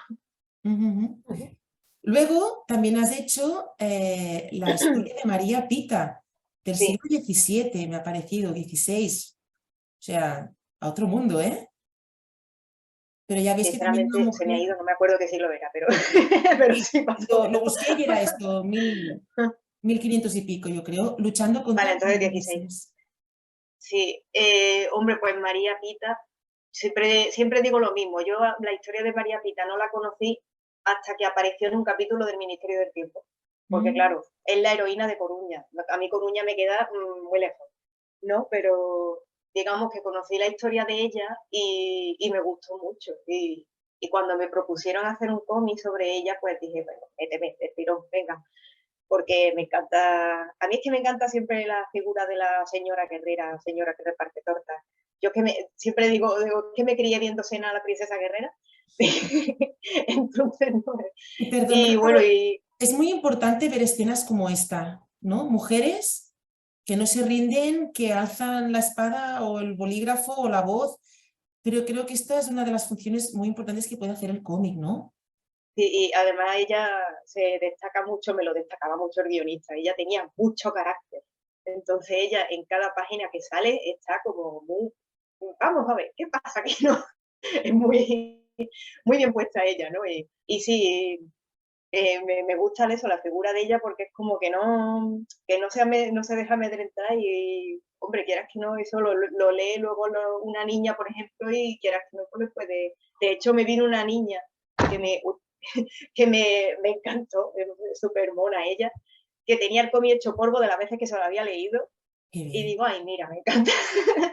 Luego también has hecho la historia de María Pita, del siglo XVII, me ha parecido, XVI. O sea, a otro mundo, ¿eh? Pero ya ves que también una mujer... se me ha ido, no me acuerdo qué siglo era, pero sí pasó. Lo busqué y era esto, 1500 y pico, yo creo, luchando contra... Vale, entonces 16. Sí, hombre, pues María Pita, siempre digo lo mismo. Yo la historia de María Pita no la conocí hasta que apareció en un capítulo del Ministerio del Tiempo. Porque claro, es la heroína de Coruña. A mí Coruña me queda muy lejos, ¿no? Pero digamos que conocí la historia de ella y me gustó mucho. Y cuando me propusieron hacer un cómic sobre ella, pues dije, bueno, méteme, tirón, venga. Porque me encanta, a mí es que me encanta siempre la figura de la señora guerrera, señora que reparte tortas. Yo siempre digo que me crié viendo Xena a la princesa guerrera. Entonces, no. Perdón, y bueno, es muy importante ver escenas como esta, ¿no? Mujeres que no se rinden, que alzan la espada o el bolígrafo o la voz, pero creo que esta es una de las funciones muy importantes que puede hacer el cómic, ¿no? Sí, y además ella se destaca mucho, me lo destacaba mucho el guionista, ella tenía mucho carácter. Entonces ella en cada página que sale está como muy, vamos a ver, ¿qué pasa aquí? ¿No? Es muy bien puesta ella, ¿no? Y sí, me gusta eso, la figura de ella, porque es como que no se deja amedrentar y, hombre, quieras que no, eso lo lee luego una niña, por ejemplo, y quieras que no, pues puede... De hecho, me vino una niña que me encantó, súper mona ella, que tenía el cómic hecho polvo de las veces que se lo había leído. Y digo, ay, mira, me encanta.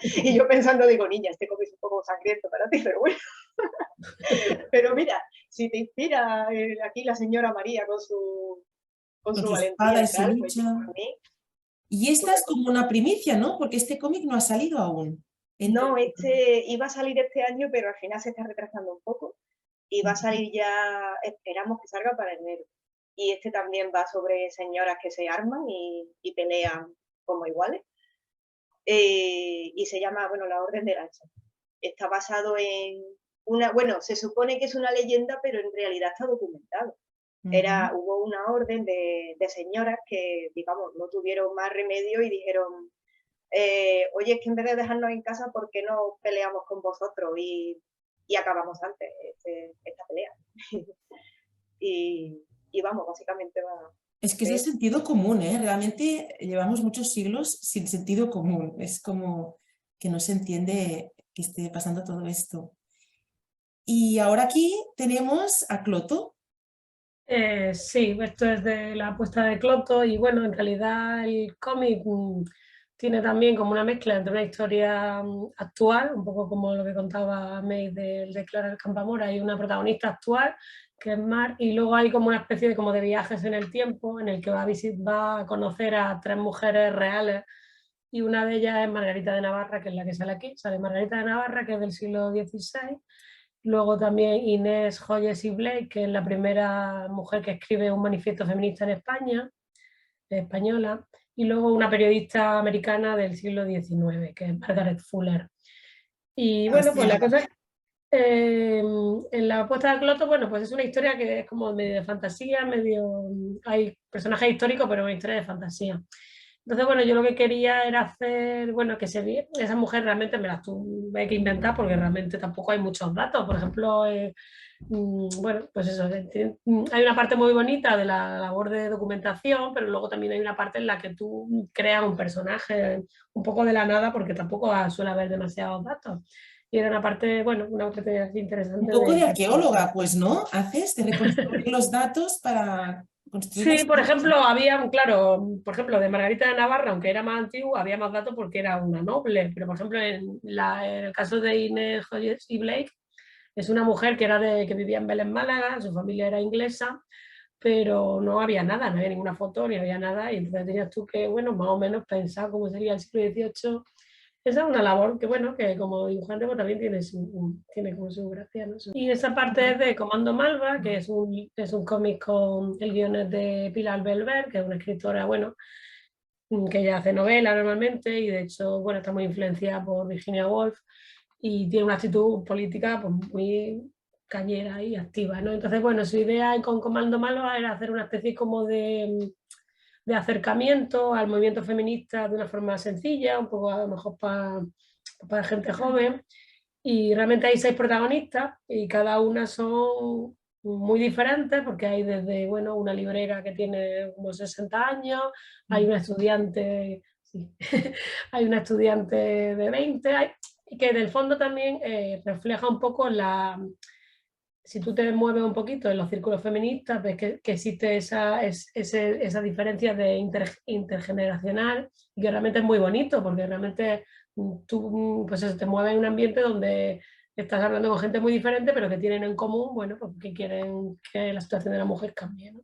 Y yo pensando, digo, niña, este cómic es un poco sangriento para ti, pero bueno. Pero mira, si te inspira aquí la señora María con su valentía y tal, pues a mí... Y esta es como una primicia, ¿no? Porque este cómic no ha salido aún. No, este iba a salir este año, pero al final se está retrasando un poco. Y va a salir ya, esperamos que salga para enero. Y este también va sobre señoras que se arman y pelean como iguales. Y se llama, bueno, La Orden del Hacha. Está basado en una, bueno, se supone que es una leyenda, pero en realidad está documentado. Hubo una orden de señoras que, digamos, no tuvieron más remedio y dijeron, oye, es que en vez de dejarnos en casa, ¿por qué no peleamos con vosotros y acabamos antes esta pelea? y vamos, básicamente va... Es que es el sentido común, ¿eh? Realmente llevamos muchos siglos sin sentido común. Es como que no se entiende que esté pasando todo esto. Y ahora aquí tenemos a Cloto. Sí, esto es de la apuesta de Cloto y bueno, en realidad el cómic tiene también como una mezcla entre una historia actual, un poco como lo que contaba May de Clara Campoamor, hay una protagonista actual que es Mar, y luego hay como una especie de, como de viajes en el tiempo en el que va a conocer a 3 mujeres reales y una de ellas es Margarita de Navarra, que es la que sale aquí, sale Margarita de Navarra, que es del siglo XVI. Luego también Inés Joyes y Blake, que es la primera mujer que escribe un manifiesto feminista en España, española. Y luego una periodista americana del siglo XIX, que es Margaret Fuller. Y bueno, pues la cosa es, en la apuesta de Cloto, bueno, pues es una historia que es como medio de fantasía, medio... Hay personajes históricos, pero una historia de fantasía. Entonces, bueno, yo lo que quería era hacer, bueno, que se viera, esa mujer realmente me la tuve que inventar porque realmente tampoco hay muchos datos. Por ejemplo, bueno, pues eso, hay una parte muy bonita de la labor de documentación, pero luego también hay una parte en la que tú creas un personaje un poco de la nada porque tampoco suele haber demasiados datos. Y era una parte, bueno, una parte así interesante. Un poco de arqueóloga, pues, ¿no? Haces de reconstruir los datos para... Sí, por ejemplo, había, claro, por ejemplo, de Margarita de Navarra, aunque era más antigua, había más datos porque era una noble, pero por ejemplo, en el caso de Inés Joyes y Blake, es una mujer que vivía en Belén, Málaga, su familia era inglesa, pero no había nada, no había ninguna foto, ni había nada, y entonces tenías tú que, bueno, más o menos pensar cómo sería el siglo XVIII. Esa es una labor que, bueno, que como dibujante pues, también tiene como su gracia, ¿no? Y esa parte es de Comando Malva, que es un cómic con el guion de Pilar Belver, que es una escritora, bueno, que ella hace novela normalmente y de hecho, bueno, está muy influenciada por Virginia Woolf y tiene una actitud política pues, muy cañera y activa, ¿no? Entonces, bueno, su idea con Comando Malva era hacer una especie como de acercamiento al movimiento feminista de una forma sencilla, un poco a lo mejor para gente joven. Y realmente hay 6 protagonistas y cada una son muy diferentes porque hay desde, bueno, una librera que tiene como 60 años, hay una estudiante, sí, hay una estudiante de 20, y que en el fondo también refleja un poco si tú te mueves un poquito en los círculos feministas, ves que existe esa diferencia de intergeneracional y que realmente es muy bonito porque realmente tú pues eso, te mueves en un ambiente donde estás hablando con gente muy diferente pero que tienen en común, bueno, pues que quieren que la situación de la mujer cambie, ¿no?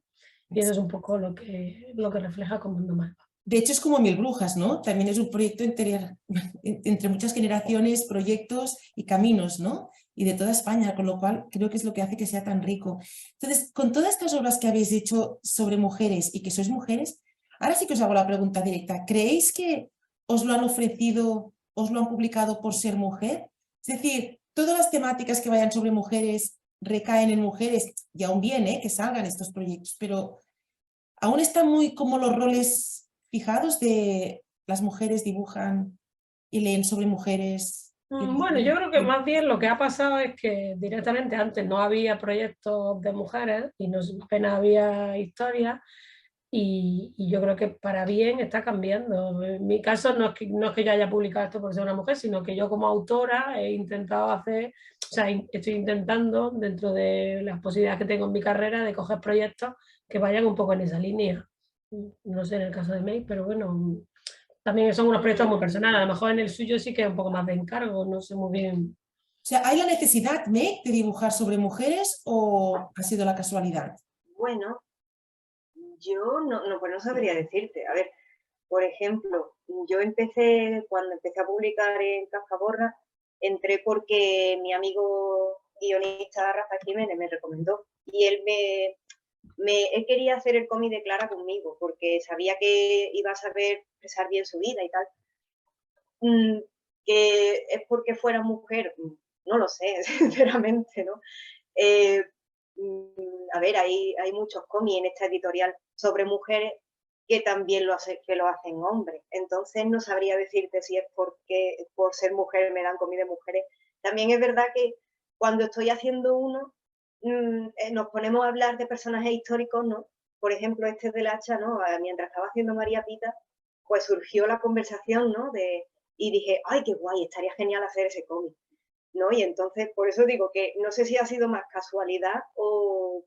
Y eso es un poco lo que refleja Comando Malva. De hecho, es como Mil Brujas, ¿no? También es un proyecto entre muchas generaciones, proyectos y caminos, ¿no? Y de toda España, con lo cual creo que es lo que hace que sea tan rico. Entonces, con todas estas obras que habéis hecho sobre mujeres y que sois mujeres, ahora sí que os hago la pregunta directa. ¿Creéis que os lo han ofrecido, os lo han publicado por ser mujer? Es decir, todas las temáticas que vayan sobre mujeres recaen en mujeres, y aún bien, que salgan estos proyectos, pero aún están muy como los roles fijados de las mujeres dibujan y leen sobre mujeres. Bueno, yo creo que más bien lo que ha pasado es que directamente antes no había proyectos de mujeres y no apenas había historias y yo creo que para bien está cambiando. En mi caso no es que yo haya publicado esto por ser una mujer, sino que yo como autora he intentado hacer, o sea, estoy intentando dentro de las posibilidades que tengo en mi carrera de coger proyectos que vayan un poco en esa línea. No sé en el caso de May, pero bueno, también son unos proyectos muy personales. A lo mejor en el suyo sí que es un poco más de encargo, no sé muy bien. O sea, ¿hay la necesidad, Meg, de dibujar sobre mujeres o ha sido la casualidad? Bueno, yo no sabría decirte. A ver, Por ejemplo, cuando empecé a publicar en Cascaborra, entré porque mi amigo guionista Rafa Jiménez me recomendó y él él quería hacer el cómic de Clara conmigo porque sabía que iba a saber expresar bien su vida y tal. Que es porque fuera mujer, no lo sé, sinceramente, ¿no? A ver, hay muchos cómics en esta editorial sobre mujeres que también lo hacen hombres. Entonces no sabría decirte si es porque por ser mujer me dan cómics de mujeres. También es verdad que cuando estoy haciendo uno, nos ponemos a hablar de personajes históricos, ¿no? Por ejemplo, este del hacha, ¿no? Mientras estaba haciendo María Pita, pues surgió la conversación, ¿no? Y dije, ay, qué guay, estaría genial hacer ese cómic, ¿no? Y entonces, por eso digo que no sé si ha sido más casualidad o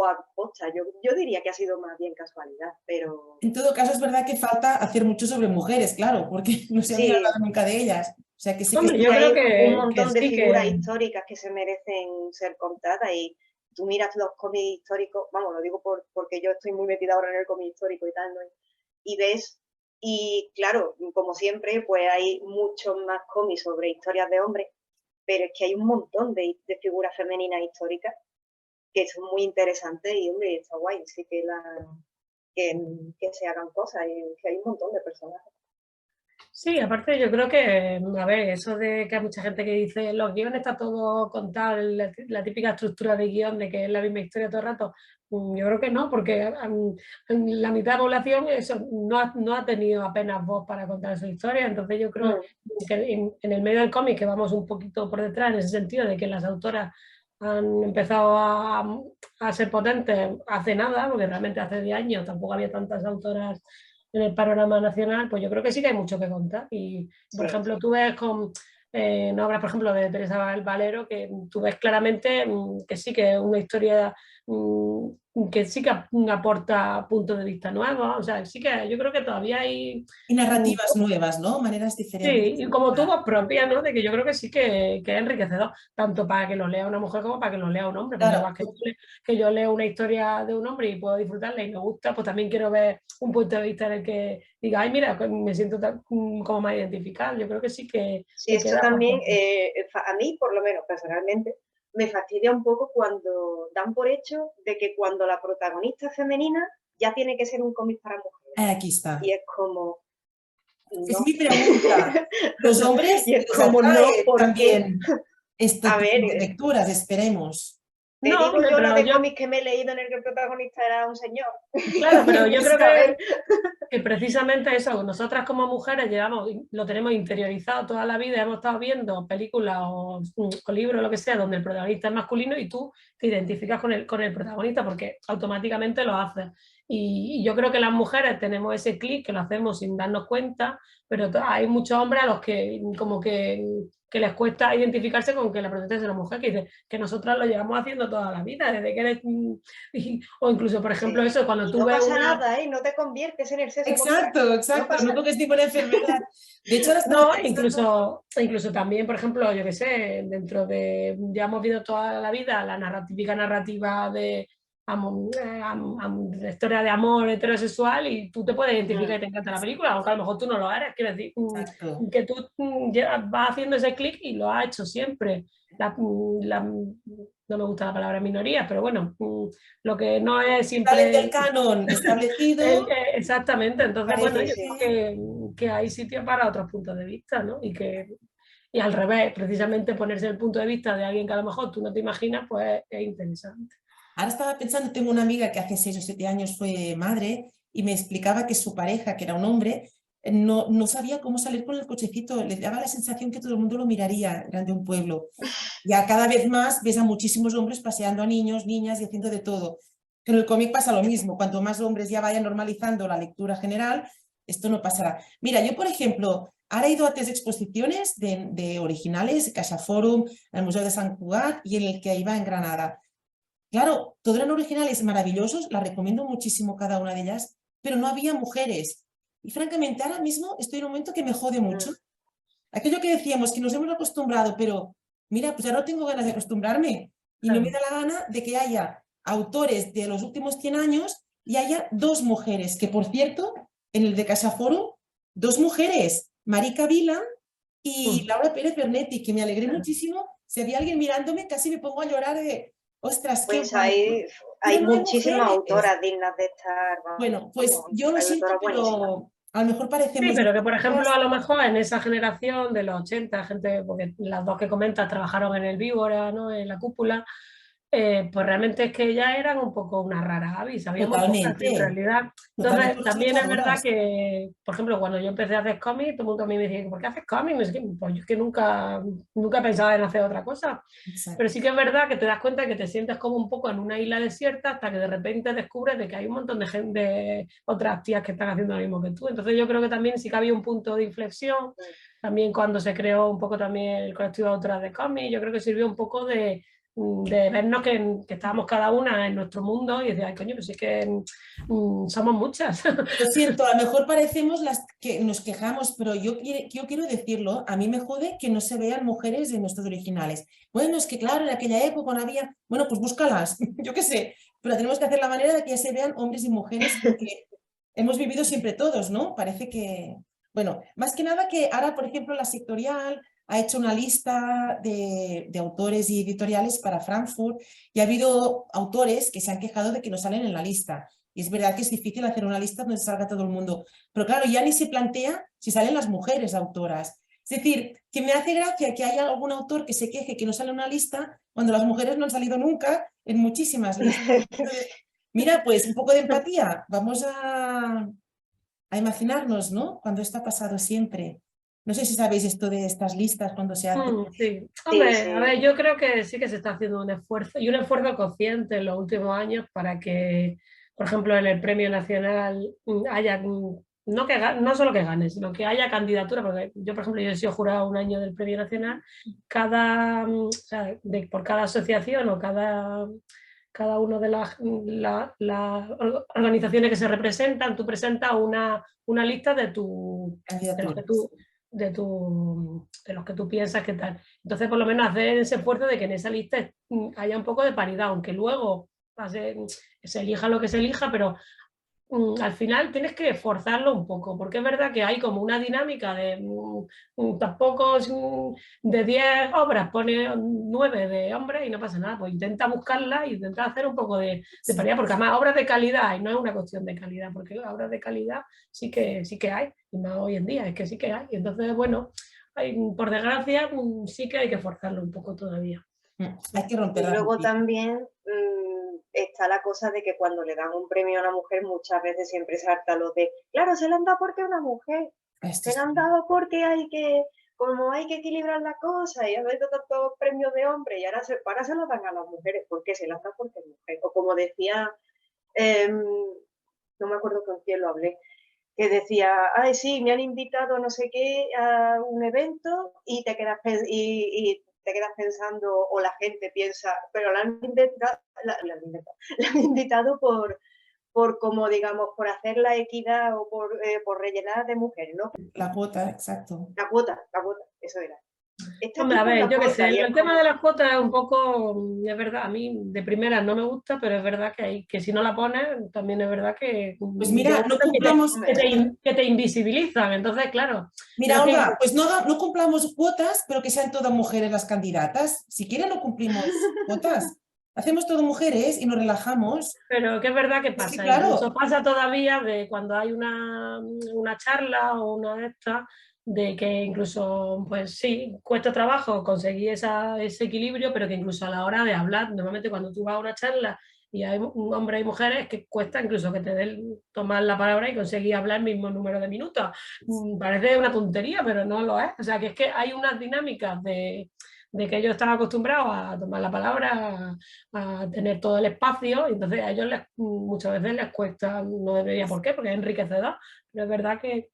aposta. Yo diría que ha sido más bien casualidad, pero... En todo caso, es verdad que falta hacer mucho sobre mujeres, claro, porque no se había Sí, hablado nunca de ellas. O sea, que sí que Hombre, sí yo creo hay un que montón de sí figuras que... históricas que se merecen ser contadas y tú miras los cómics históricos, vamos, lo digo porque yo estoy muy metida ahora en el cómic histórico y tal, ¿no? Y ves, y claro, como siempre, pues hay muchos más cómics sobre historias de hombres, pero es que hay un montón de figuras femeninas históricas que son muy interesantes y, hombre, está guay, sí que se hagan cosas y que hay un montón de personajes. Sí, aparte yo creo que, a ver, eso de que hay mucha gente que dice los guiones está todo contado, la típica estructura de guión de que es la misma historia todo el rato, yo creo que no, porque la mitad de la población eso, no ha tenido apenas voz para contar su historia, entonces yo creo que en el medio del cómic, que vamos un poquito por detrás en ese sentido de que las autoras han empezado a ser potentes hace nada, porque realmente hace 10 años tampoco había tantas autoras en el panorama nacional, pues yo creo que sí que hay mucho que contar. Y, por ejemplo, tú ves con obras, por ejemplo, de Teresa Valero, que tú ves claramente que sí que es una historia que sí que aporta puntos de vista nuevos. O sea, sí que yo creo que todavía hay... Y narrativas nuevas, ¿no? Maneras diferentes. Sí, y como tu voz propia, ¿no? De que yo creo que sí que es enriquecedor, tanto para que lo lea una mujer como para que lo lea un hombre, porque Claro, igual que yo leo una historia de un hombre y puedo disfrutarla y me gusta, pues también quiero ver un punto de vista en el que diga, ay, mira, me siento como más identificada. Yo creo que sí que Sí, esto queda también, bastante. a mí, por lo menos personalmente, me fastidia un poco cuando dan por hecho de que cuando la protagonista es femenina ya tiene que ser un cómic para mujeres. aquí está. Y es como, Es no. mi pregunta. Los hombres Y es les como, no, atrae ¿por qué? también este A ver, tipo de lecturas, esperemos. te No, digo yo la pero de yo, cómics que me he leído en el que el protagonista era un señor. claro, pero yo Pues, creo A ver, que precisamente eso, nosotras como mujeres lo tenemos interiorizado toda la vida, hemos estado viendo películas o libros, lo que sea, donde el protagonista es masculino y tú te identificas con el protagonista porque automáticamente lo haces. Y yo creo que las mujeres tenemos ese clic que lo hacemos sin darnos cuenta, pero hay muchos hombres a los que como que les cuesta identificarse con que la protagonista es una mujer, que dice que nosotras lo llevamos haciendo toda la vida, desde que eres... o incluso, por ejemplo, sí. eso, cuando Y tú no ves pasa una... nada, ¿eh? No te conviertes en el sexo contrario. exacto, No exacto. pasa No nada. toques ninguna enfermedad. De hecho, ahora estaba No, pensando... incluso también, por ejemplo, yo qué sé, dentro de, ya hemos visto toda la vida la típica narrativa de historia de amor heterosexual y tú te puedes identificar y te encanta la película, aunque a lo mejor tú no lo eres, quiero decir, Exacto. que tú vas haciendo ese clic y lo has hecho siempre. No me gusta la palabra minoría, pero bueno, lo que no es Salen del siempre canon establecido, exactamente, entonces bueno, parece yo que... creo que hay sitio para otros puntos de vista, ¿no? Y al revés, precisamente ponerse el punto de vista de alguien que a lo mejor tú no te imaginas, pues es interesante. Ahora estaba pensando, tengo una amiga que hace 6 o 7 años fue madre y me explicaba que su pareja, que era un hombre, no sabía cómo salir con el cochecito, le daba la sensación que todo el mundo lo miraría, eran de un pueblo. Ya cada vez más ves a muchísimos hombres paseando a niños, niñas y haciendo de todo. Pero en el cómic pasa lo mismo, cuanto más hombres ya vayan normalizando la lectura general, esto no pasará. Mira, yo por ejemplo, ahora he ido a 3 exposiciones de originales, Casa Forum, el Museo de Sant Cugat y en el que iba en Granada. Claro, todos eran originales maravillosos, las recomiendo muchísimo cada una de ellas, pero no había mujeres. Y francamente, ahora mismo estoy en un momento que me jode mucho. Aquello que decíamos, que nos hemos acostumbrado, pero mira, pues ya no tengo ganas de acostumbrarme. Y no me da la gana de que haya autores de los últimos 100 años y haya 2 mujeres, que por cierto, en el de CaixaForum, 2 mujeres, Marica Vila y Laura Pérez Bernetti, que me alegré muchísimo. Si había alguien mirándome, casi me pongo a llorar de, ostras, qué Pues guay. hay Pero no hay muchísimas mujeres. autoras dignas de estar. Bueno, pues Vamos, yo lo hay siento, autoras buenísimas. pero a lo mejor Sí, parecemos... pero que por ejemplo a lo mejor en esa generación de los 80, gente, porque las dos que comentas trabajaron en el Víbora, ¿no? En la cúpula, pues realmente es que ya eran un poco una rara avis, había muy pocas en Totalmente, realidad. totalmente Entonces también es verdad luchadoras. que, por ejemplo, cuando yo empecé a hacer cómics, todo el mundo a mí me decía, ¿por qué haces cómics? Es que, pues yo es que nunca pensaba en hacer otra cosa. Exacto. Pero sí que es verdad que te das cuenta que te sientes como un poco en una isla desierta hasta que de repente descubres de que hay un montón de gente, otras tías que están haciendo lo mismo que tú. Entonces yo creo que también sí que había un punto de inflexión, también cuando se creó un poco también el colectivo de autoras de cómics, yo creo que sirvió un poco de vernos que estábamos cada una en nuestro mundo y decir, ay coño, pues sí que somos muchas. Lo siento, a lo mejor parecemos las que nos quejamos, pero yo quiero decirlo, a mí me jode que no se vean mujeres en nuestros originales. Bueno, es que claro, en aquella época no había, bueno, pues búscalas, yo qué sé, pero tenemos que hacer la manera de que ya se vean hombres y mujeres, porque hemos vivido siempre todos, ¿no? Parece que, bueno, más que nada que ahora, por ejemplo, la sectorial ha hecho una lista de autores y editoriales para Frankfurt y ha habido autores que se han quejado de que no salen en la lista. Y es verdad que es difícil hacer una lista donde salga todo el mundo. Pero claro, ya ni se plantea si salen las mujeres autoras. Es decir, que me hace gracia que haya algún autor que se queje que no sale en una lista cuando las mujeres no han salido nunca en muchísimas listas. Entonces, mira, pues un poco de empatía. Vamos a imaginarnos, ¿no? Cuando esto ha pasado siempre. No sé si sabéis esto de estas listas cuando se hacen. Sí, Sí, hombre, sí. a ver, yo creo que sí que se está haciendo un esfuerzo y un esfuerzo consciente en los últimos años para que, por ejemplo, en el Premio Nacional haya, no solo que gane, sino que haya candidatura, porque yo, por ejemplo, yo he sido jurado un año del Premio Nacional, o sea, por cada asociación o cada una de las organizaciones que se representan, tú presentas una lista de los que tú de los que tú piensas que tal. Entonces, por lo menos hacer ese esfuerzo de que en esa lista haya un poco de paridad, aunque luego se elija lo que se elija, pero al final tienes que forzarlo un poco, porque es verdad que hay como una dinámica de tampoco de 10 obras pone 9 de hombres y no pasa nada, pues intenta buscarla e intenta hacer un poco de paridad, porque además obras de calidad, y no es una cuestión de calidad, porque obras de calidad sí que hay, y más hoy en día, es que sí que hay, y entonces bueno, por desgracia sí que hay que forzarlo un poco todavía. Hay que romper y la luego rutina. también está la cosa de que cuando le dan un premio a una mujer muchas veces siempre salta lo de, claro, se le han dado porque es una mujer, se le han dado porque como hay que equilibrar la cosa y ha habido tantos premios de hombres y ahora se los dan a las mujeres, ¿por qué? Se las dan porque es mujer. O como decía, no me acuerdo con quién lo hablé, que decía, ay sí, me han invitado no sé qué a un evento y te quedas pensando, o la gente piensa, pero la han invitado por como digamos, por hacer la equidad o por rellenar de mujeres, ¿no? La cuota, exacto. La cuota, eso era. Hombre, a ver, yo qué sé, el tema de las cuotas es un poco, es verdad, a mí de primera no me gusta, pero es verdad que si no la pones, también es verdad que pues mira, no cumplamos que te invisibilizan, entonces claro. Mira, Olga, pues no cumplamos cuotas, pero que sean todas mujeres las candidatas. Si quieren no cumplimos cuotas. Hacemos todo mujeres y nos relajamos. Pero que es verdad que pasa, es que, claro, incluso pasa todavía de cuando hay una charla o una de estas, de que incluso, pues sí, cuesta trabajo conseguir ese equilibrio, pero que incluso a la hora de hablar, normalmente cuando tú vas a una charla y hay hombres y mujeres, que cuesta incluso que te den tomar la palabra y conseguir hablar el mismo número de minutos. Parece una tontería, pero no lo es. O sea, que es que hay unas dinámicas de que ellos están acostumbrados a tomar la palabra, a tener todo el espacio, y entonces a ellos muchas veces les cuesta, no debería por qué, porque es enriquecedor, pero es verdad que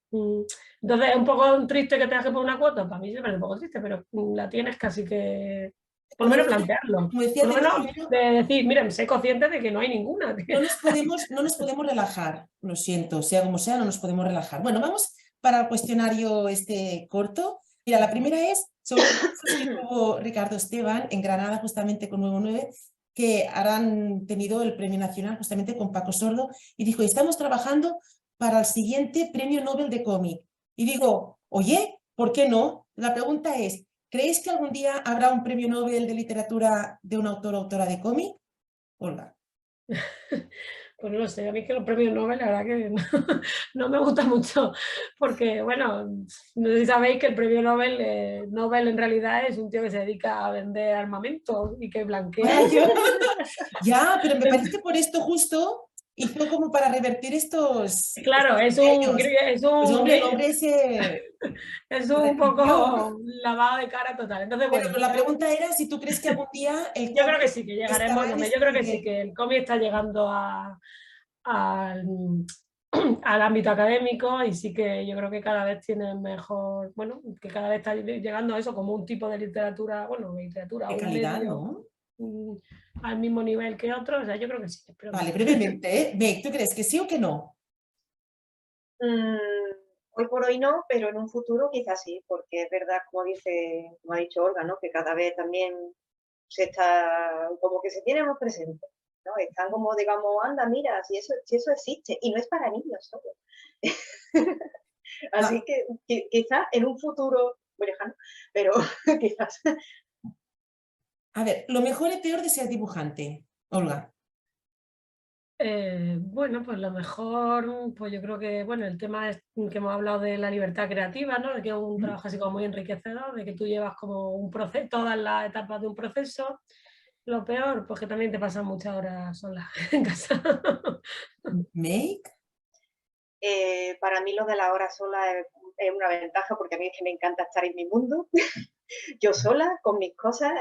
entonces es un poco triste que tengas que poner una cuota, para mí se me parece un poco triste, pero la tienes casi que por lo menos plantearlo, como decía, por lo menos de decir, miren, sé consciente de que no hay ninguna. No nos podemos relajar, lo siento, sea como sea, no nos podemos relajar. Bueno, vamos para el cuestionario corto. Mira, la primera es sobre los que tuvo Ricardo Esteban en Granada justamente con Nuevo 9, que han tenido el Premio Nacional justamente con Paco Sordo, y dijo, estamos trabajando para el siguiente Premio Nobel de cómic. Y digo, oye, ¿por qué no? La pregunta es, ¿creéis que algún día habrá un Premio Nobel de literatura de una autora o autora de cómic? Olga. Pues no lo sé, a mí que los premios Nobel, la verdad que no me gusta mucho, porque, bueno, no sé si sabéis que el premio Nobel, Nobel en realidad es un tío que se dedica a vender armamento y que blanquea. Ya, pero me parece que por esto justo hizo como para revertir estos... Claro, es Pues hombre, el hombre ese... es un poco lavado de cara total. Entonces, Pero bueno, la pregunta era si tú crees que algún día el yo creo que cómic sí, que llegaremos, estará en yo este creo que sí, nivel. que el cómic está llegando al, al ámbito académico y sí que yo creo que cada vez tiene mejor, bueno, que cada vez está llegando a eso como un tipo de literatura, bueno, literatura De o un calidad, medio ¿no? al mismo nivel que otros, o sea, yo creo que sí. Espero Vale, que... brevemente, ¿eh? Meg, ¿tú crees que sí o que no? Hoy por hoy no, pero en un futuro quizás sí, porque es verdad, como ha dicho Olga, ¿no? Que cada vez también se está, como que se tiene más presente, ¿no? Están como, digamos, anda, mira, si eso existe, y no es para niños solo. Así que quizás en un futuro muy lejano, pero quizás. A ver, lo mejor y peor de ser dibujante, Olga. Bueno, pues lo mejor, pues yo creo que, bueno, el tema es que hemos hablado de la libertad creativa, ¿no? De que es un trabajo así como muy enriquecedor, de que tú llevas como un proceso, todas las etapas de un proceso. Lo peor, pues que también te pasan muchas horas solas en casa. Meg. Para mí lo de la hora sola es una ventaja porque a mí es que me encanta estar en mi mundo, yo sola, con mis cosas,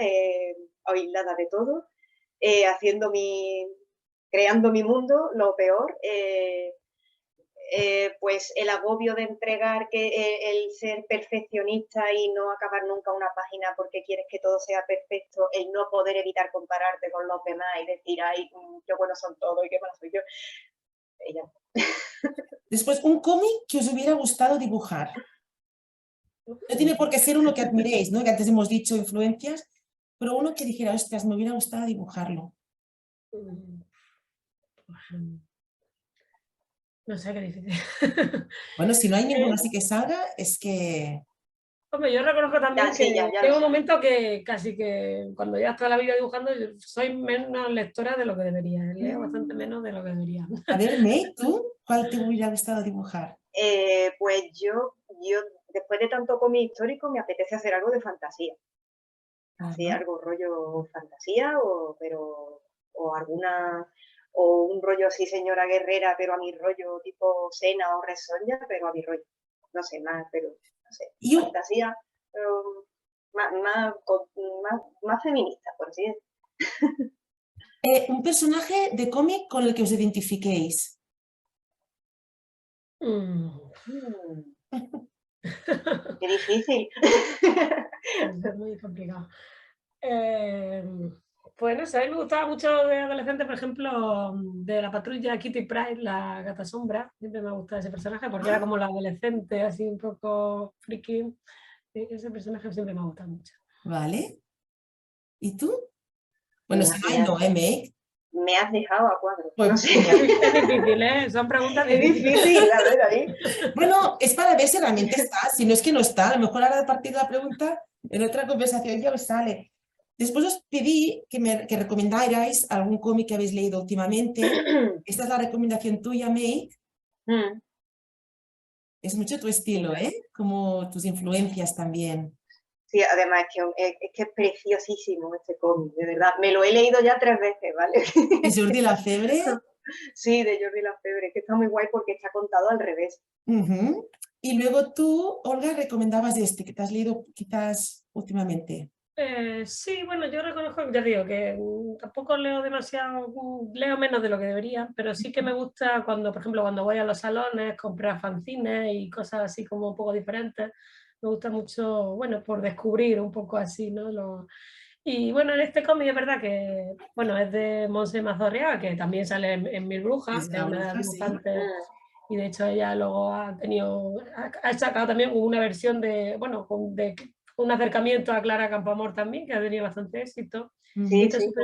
aislada de todo, creando mi mundo. Lo peor, pues el agobio de entregar, el ser perfeccionista y no acabar nunca una página porque quieres que todo sea perfecto, el no poder evitar compararte con los demás y decir, ay, qué buenos son todos y qué malo soy yo. Ella. Después, un cómic que os hubiera gustado dibujar. No tiene por qué ser uno que admiréis, ¿no? Que antes hemos dicho influencias, pero uno que dijera, ostras, me hubiera gustado dibujarlo. No sé, qué difícil. Bueno, si no hay ninguno así que salga, es que... Hombre, yo reconozco también Sí, que ya llega un momento que casi que cuando ya toda la vida dibujando soy menos lectora de lo que debería. Leo bastante menos de lo que debería. A ver, May, ¿tú cuál te hubiera gustado dibujar? Pues yo, después de tanto cómic histórico, me apetece hacer algo de fantasía. Así algo rollo fantasía, o un rollo así señora guerrera, pero a mi rollo tipo Sena o Red Sonja, pero a mi rollo. No sé, más, pero no sé, fantasía, pero más feminista, por así decirlo. Un personaje de cómic con el que os identifiquéis. Qué difícil. Es muy complicado. Pues no sé, a mí me gustaba mucho de adolescente, por ejemplo, de la patrulla Kitty Pryde, la gata sombra. Siempre me ha gustado ese personaje porque era como la adolescente, así un poco friki. Ese personaje siempre me ha gustado mucho. Vale. ¿Y tú? Bueno, si no hay, no, Meg. Me has dejado a cuadro. Pues, no sé. Es difícil, ¿eh? Son preguntas difíciles. Es difícil, la verdad. Bueno, es para ver si realmente está, si no es que no está. A lo mejor ahora a partir de la pregunta, en otra conversación ya os sale. Después os pedí que recomendarais algún cómic que habéis leído últimamente. Esta es la recomendación tuya, Meg. Es mucho tu estilo, ¿eh? Como tus influencias también. Sí, además es que es preciosísimo este cómic, de verdad. Me lo he leído ya 3 veces, ¿vale? ¿De Jordi Lafebre? Sí, de Jordi Lafebre, que está muy guay porque está contado al revés. Y luego tú, Olga, recomendabas este que te has leído quizás últimamente. Sí, bueno, yo reconozco, ya digo, que tampoco leo demasiado, leo menos de lo que debería, pero sí que me gusta cuando, por ejemplo, cuando voy a los salones, comprar fanzines y cosas así como un poco diferentes. Me gusta mucho, bueno, por descubrir un poco así, ¿no? Y bueno, en este cómic es verdad que, bueno, es de Montse Mazorriaga, que también sale en Mil Brujas, que es una de las dibujantes, y de hecho ella luego ha sacado también una versión de, bueno, de un acercamiento a Clara Campoamor también, que ha tenido bastante éxito. Sí, este es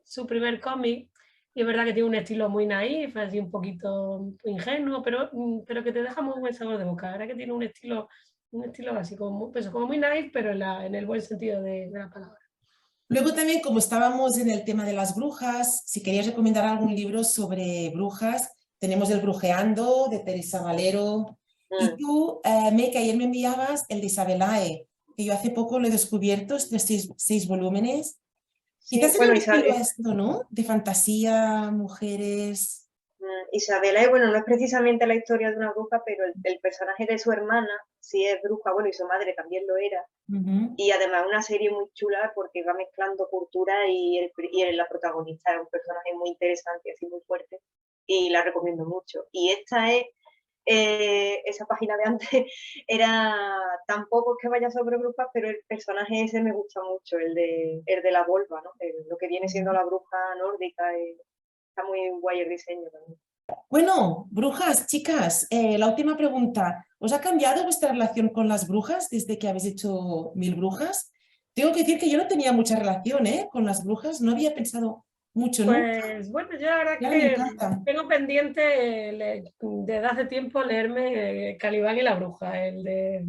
su primer cómic. Y es verdad que tiene un estilo muy naif, así un poquito ingenuo, pero que te deja muy buen sabor de boca. La verdad que tiene un estilo así como muy naif, pero en el buen sentido de la palabra. Luego también, como estábamos en el tema de las brujas, si querías recomendar algún libro sobre brujas, tenemos El Brujeando, de Teresa Valero. Y tú, May, que ayer me enviabas el de Isabelae, que yo hace poco lo he descubierto, es de seis volúmenes. Sí, Quizás bueno, era un estilo esto, ¿no? De fantasía, mujeres... Isabela, bueno, no es precisamente la historia de una bruja, pero el personaje de su hermana sí es bruja, bueno, y su madre también lo era. Y además una serie muy chula porque va mezclando cultura y la protagonista es un personaje muy interesante, así muy fuerte, y la recomiendo mucho. Y esta es, esa página de antes era, tampoco es que vaya sobre brujas, pero el personaje ese me gusta mucho, el de la volva, ¿no? Lo que viene siendo la bruja nórdica, está muy guay el diseño también. Bueno, brujas, chicas, la última pregunta. ¿Os ha cambiado vuestra relación con las brujas desde que habéis hecho 1000 brujas? Tengo que decir que yo no tenía mucha relación con las brujas, no había pensado mucho, ¿no? Pues bueno, yo la verdad Ya, me que encanta. tengo pendiente desde hace tiempo leerme Calibán y la bruja, el de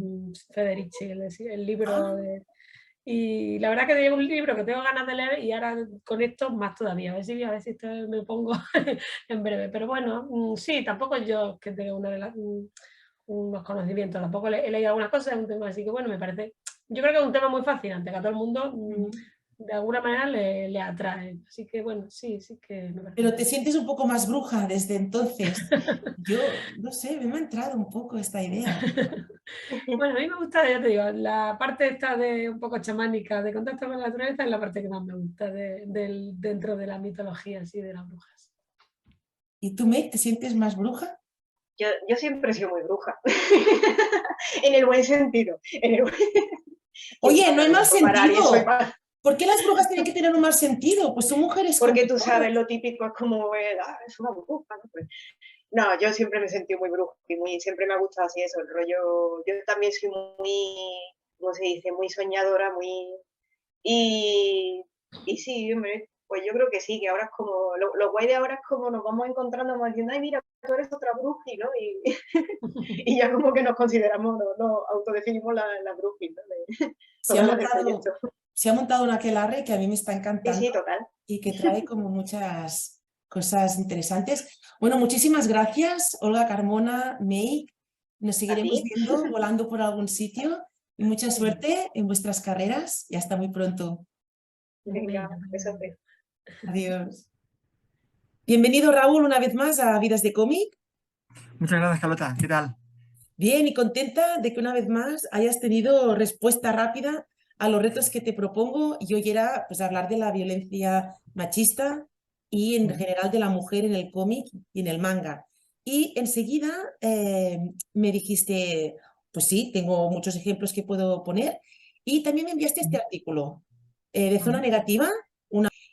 Federici, el libro de... Y la verdad que tenía un libro que tengo ganas de leer y ahora con esto más todavía, a ver si me pongo en breve. Pero bueno, sí, tampoco yo que tenga unos conocimientos, tampoco he leído algunas cosas, es un tema así que bueno, me parece, yo creo que es un tema muy fascinante, que a todo el mundo de alguna manera le atrae. Así que bueno, sí que me parece. Pero te sientes un poco más bruja desde entonces. Yo, no sé, me ha entrado un poco esta idea. Bueno, a mí me gusta, ya te digo, la parte esta de un poco chamánica, de contacto con la naturaleza, es la parte que más me gusta dentro de la mitología, así, de las brujas. ¿Y tú, Meg, te sientes más bruja? Yo siempre he sido muy bruja, en el buen sentido. Oye, no hay mal sentido. Más... ¿Por qué las brujas tienen que tener un mal sentido? Pues son mujeres. Porque tú sabes, lo típico es como, es una bruja, ¿no? Pues, no, yo siempre me he sentido muy bruja y siempre me ha gustado así eso, el rollo. Yo también soy muy, ¿cómo se dice? Muy soñadora, muy... Y sí, hombre, pues yo creo que sí, que ahora es como, lo guay de ahora es como nos vamos encontrando, vamos diciendo, ay, mira, tú eres otra bruji, ¿no? Y ya como que nos consideramos, nos autodefinimos la bruji, ¿no? Se ha montado una aquelarre que a mí me está encantando. Sí, total. Y que trae como muchas cosas interesantes. Bueno, muchísimas gracias, Olga Carmona, May. Nos seguiremos viendo, volando por algún sitio. Y mucha suerte en vuestras carreras y hasta muy pronto. Venga, eso fue. Adiós. Bienvenido, Raúl, una vez más a Vidas de Cómic. Muchas gracias, Carlota. ¿Qué tal? Bien, y contenta de que una vez más hayas tenido respuesta rápida a los retos que te propongo, y hoy era pues hablar de la violencia machista y en general de la mujer en el cómic y en el manga. Y enseguida me dijiste, pues sí, tengo muchos ejemplos que puedo poner, y también me enviaste este artículo de Zona Negativa,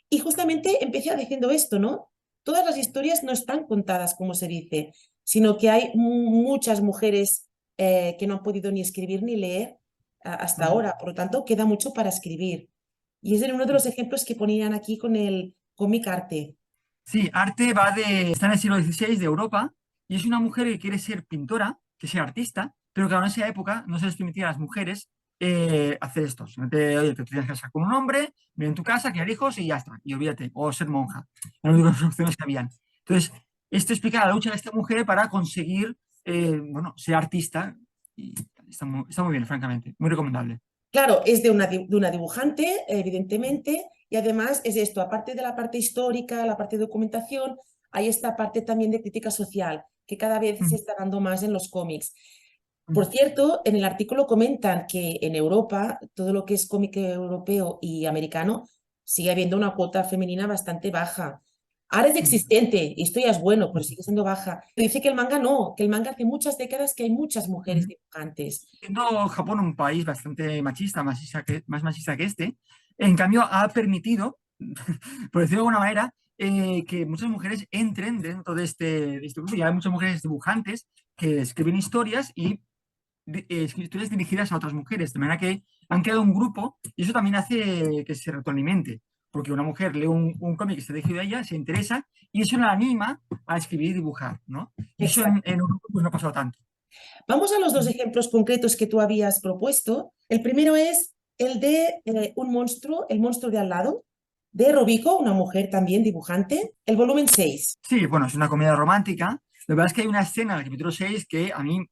y justamente empecé diciendo esto, ¿no? Todas las historias no están contadas como se dice, sino que hay muchas mujeres que no han podido ni escribir ni leer hasta ahora, por lo tanto queda mucho para escribir. Y es uno de los ejemplos que ponían aquí con el cómic Arte. Sí, Arte está en el siglo XVI de Europa y es una mujer que quiere ser pintora, que sea artista, pero claro, en esa época no se les permitía a las mujeres hacer esto. Oye, te tienes que casar con un hombre, vivir en tu casa, criar hijos y ya está, y olvídate, o ser monja. Eran las únicas opciones que habían. Entonces, esto explica la lucha de esta mujer para conseguir, ser artista, y está muy bien, francamente, muy recomendable. Claro, es de una dibujante, evidentemente, y además es esto, aparte de la parte histórica, la parte de documentación, hay esta parte también de crítica social, que cada vez se está dando más en los cómics. Por cierto, en el artículo comentan que en Europa, todo lo que es cómic europeo y americano, sigue habiendo una cuota femenina bastante baja. Ahora es existente, y esto ya es bueno, pero sigue siendo baja. Dice que el manga no, que el manga hace muchas décadas que hay muchas mujeres dibujantes. Siendo Japón un país bastante machista, más machista que este, en cambio ha permitido, por decirlo de alguna manera, que muchas mujeres entren dentro de este grupo. Y hay muchas mujeres dibujantes que escriben historias y historias dirigidas a otras mujeres, de manera que han creado un grupo y eso también hace que se retroalimente, porque una mujer lee un cómic que está dirigido a ella, se interesa y eso la anima a escribir y dibujar, ¿no? Y eso Exacto. en Europa pues no ha pasado tanto. Vamos a los dos ejemplos concretos que tú habías propuesto. El primero es el de un monstruo, el monstruo de al lado, de Robico, una mujer también dibujante, el volumen 6. Sí, bueno, es una comedia romántica. Lo que pasa es que hay una escena en el capítulo 6 que a mí,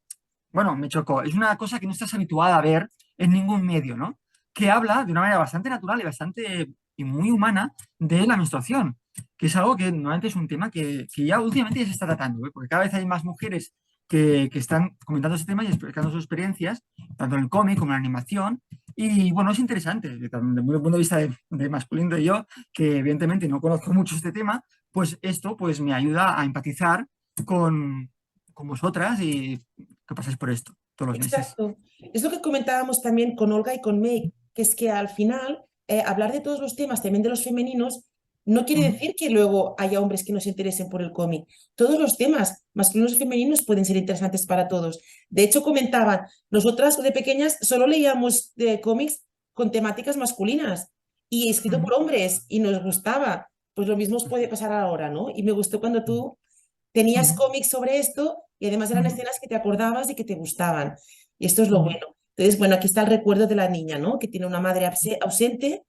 bueno, me chocó. Es una cosa que no estás habituada a ver en ningún medio, ¿no? Que habla de una manera bastante natural y muy humana de la menstruación, que es algo que normalmente es un tema que ya últimamente ya se está tratando, ¿eh? Porque cada vez hay más mujeres que están comentando ese tema y explicando sus experiencias, tanto en el cómic como en la animación. Y bueno, es interesante, desde un punto de vista de masculino de yo, que evidentemente no conozco mucho este tema, pues esto pues me ayuda a empatizar con, con vosotras y que pasáis por esto todos los meses. Exacto. Es lo que comentábamos también con Olga y con Meg, que es que al final hablar de todos los temas, también de los femeninos, no quiere Ujú, decir que luego haya hombres que no se interesen por el cómic. Todos los temas, masculinos y femeninos, pueden ser interesantes para todos. De hecho, comentaban, nosotras de pequeñas solo leíamos cómics con temáticas masculinas y escrito ujú, por hombres y nos gustaba. Pues lo mismo os puede pasar ahora, ¿no? Y me gustó cuando tú tenías ujú, cómics sobre esto y además eran ujú, escenas que te acordabas y que te gustaban. Y esto es lo ujú, bueno. Entonces, bueno, aquí está el recuerdo de la niña, ¿no? Que tiene una madre ausente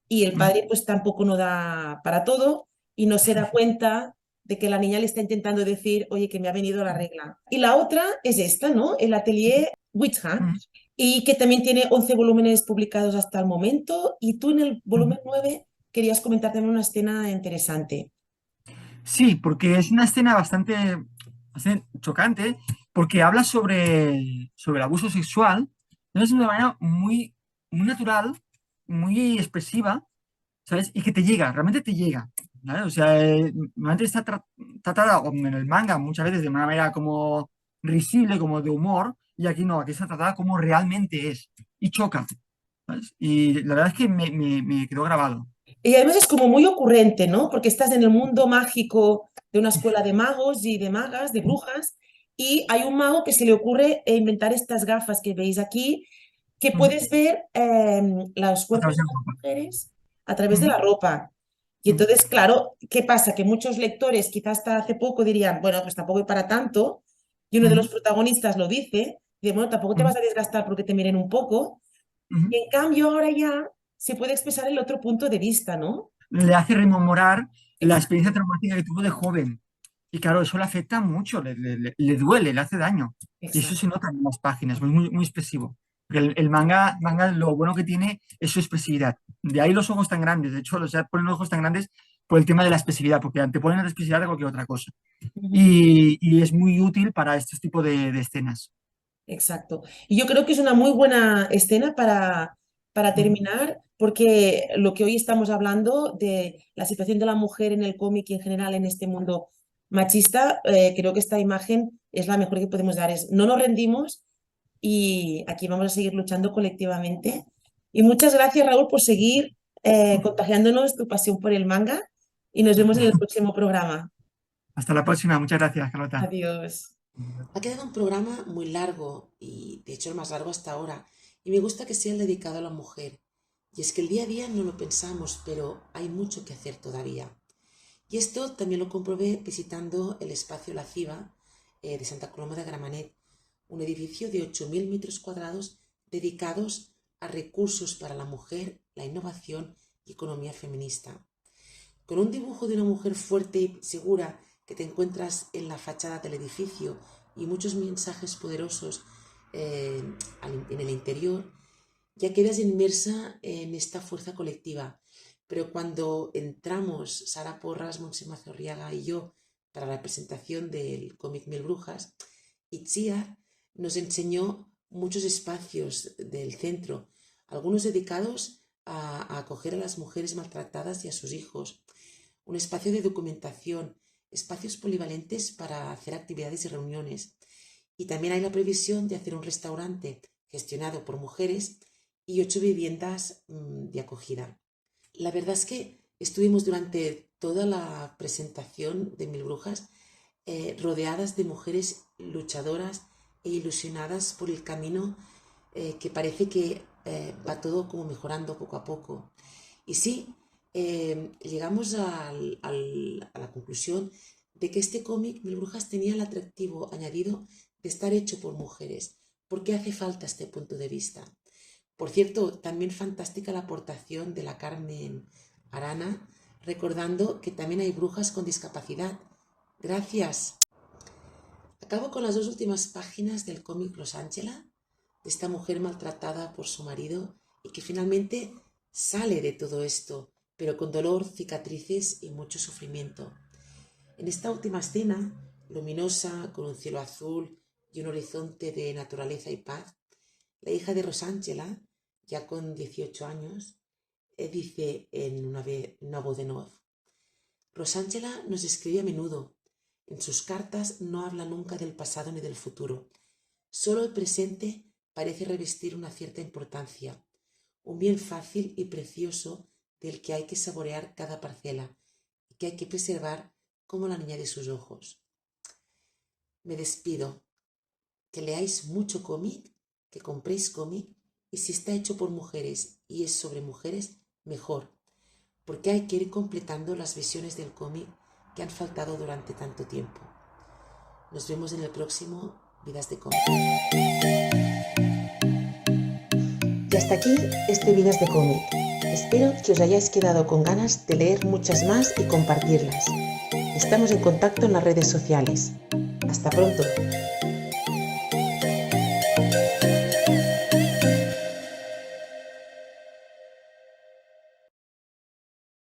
y el ujú. padre pues tampoco no da para todo y no se da cuenta de que la niña le está intentando decir, oye, que me ha venido la regla. Y la otra es esta, ¿no? El atelier Witcha, Ujú, y que también tiene 11 volúmenes publicados hasta el momento. Y tú en el ujú. volumen 9 querías comentar también una escena interesante. Sí, porque es una escena bastante chocante, porque habla sobre el abuso sexual, de una manera muy natural, muy expresiva, ¿sabes? Y que te llega, realmente te llega, ¿vale? O sea, normalmente está tratada en el manga muchas veces de una manera como risible, como de humor, y aquí no, aquí está tratada como realmente es, y choca, ¿sabes? Y la verdad es que me quedó grabado. Y además es como muy ocurrente, ¿no? Porque estás en el mundo mágico de una escuela de magos y de magas, de brujas, y hay un mago que se le ocurre inventar estas gafas que veis aquí, que Ujú. puedes ver los A cuerpos través de del las mapa. mujeres a través de Ujú, la ropa. Y ujú, entonces, claro, ¿qué pasa? Que muchos lectores, quizás hasta hace poco, dirían, bueno, pues tampoco hay para tanto, y uno de los ujú, protagonistas lo dice, y dice, bueno, tampoco te ujú, vas a desgastar porque te miren un poco, ujú. y en cambio ahora ya se puede expresar el otro punto de vista, ¿no? Le hace rememorar la experiencia Exacto, traumática que tuvo de joven. Y claro, eso le afecta mucho, le duele, le hace daño. Y eso se exacto. nota en las páginas, muy expresivo. Porque el manga, lo bueno que tiene es su expresividad. De ahí los ojos tan grandes. De hecho, los ponen los ojos tan grandes por el tema de la expresividad, porque anteponen la expresividad de cualquier otra cosa. Ujú. Y es muy útil para este tipo de escenas. Exacto. Y yo creo que es una muy buena escena para Ujú, terminar, porque lo que hoy estamos hablando de la situación de la mujer en el cómic y en general en este mundo machista, creo que esta imagen es la mejor que podemos dar. Es, no nos rendimos y aquí vamos a seguir luchando colectivamente. Y muchas gracias, Raúl, por seguir ujú. contagiándonos tu pasión por el manga y nos vemos en el próximo programa. Hasta la próxima. Muchas gracias, Carlota. Adiós. Ha quedado un programa muy largo y de hecho el más largo hasta ahora y me gusta que sea el dedicado a la mujer. Y es que el día a día no lo pensamos, pero hay mucho que hacer todavía. Y esto también lo comprobé visitando el espacio La Civa de Santa Coloma de Gramenet, un edificio de 8.000 metros cuadrados dedicados a recursos para la mujer, la innovación y economía feminista. Con un dibujo de una mujer fuerte y segura que te encuentras en la fachada del edificio y muchos mensajes poderosos en el interior, ya quedas inmersa en esta fuerza colectiva. Pero cuando entramos, Sara Porras, Montse Mazorriaga y yo, para la presentación del cómic Mil Brujas, Itziar nos enseñó muchos espacios del centro, algunos dedicados a acoger a las mujeres maltratadas y a sus hijos, un espacio de documentación, espacios polivalentes para hacer actividades y reuniones. Y también hay la previsión de hacer un restaurante gestionado por mujeres y 8 viviendas de acogida. La verdad es que estuvimos durante toda la presentación de Mil Brujas rodeadas de mujeres luchadoras e ilusionadas por el camino que parece que va todo como mejorando poco a poco. Y sí, llegamos a la conclusión de que este cómic Mil Brujas tenía el atractivo añadido de estar hecho por mujeres. ¿Por qué hace falta este punto de vista? Por cierto, también fantástica la aportación de la Carmen Arana, recordando que también hay brujas con discapacidad. Gracias. Acabo con las 2 últimas páginas del cómic Rosángela, de esta mujer maltratada por su marido y que finalmente sale de todo esto, pero con dolor, cicatrices y mucho sufrimiento. En esta última escena, luminosa, con un cielo azul y un horizonte de naturaleza y paz, la hija de Rosángela, ya con 18 años, dice en una voz en off: Rosángela nos escribe a menudo. En sus cartas no habla nunca del pasado ni del futuro. Solo el presente parece revestir una cierta importancia, un bien fácil y precioso del que hay que saborear cada parcela y que hay que preservar como la niña de sus ojos. Me despido. Que leáis mucho cómic, que compréis cómic, y si está hecho por mujeres y es sobre mujeres, mejor, porque hay que ir completando las visiones del cómic que han faltado durante tanto tiempo. Nos vemos en el próximo Vidas de Cómic. Y hasta aquí este Vidas de Cómic. Espero que os hayáis quedado con ganas de leer muchas más y compartirlas. Estamos en contacto en las redes sociales. Hasta pronto.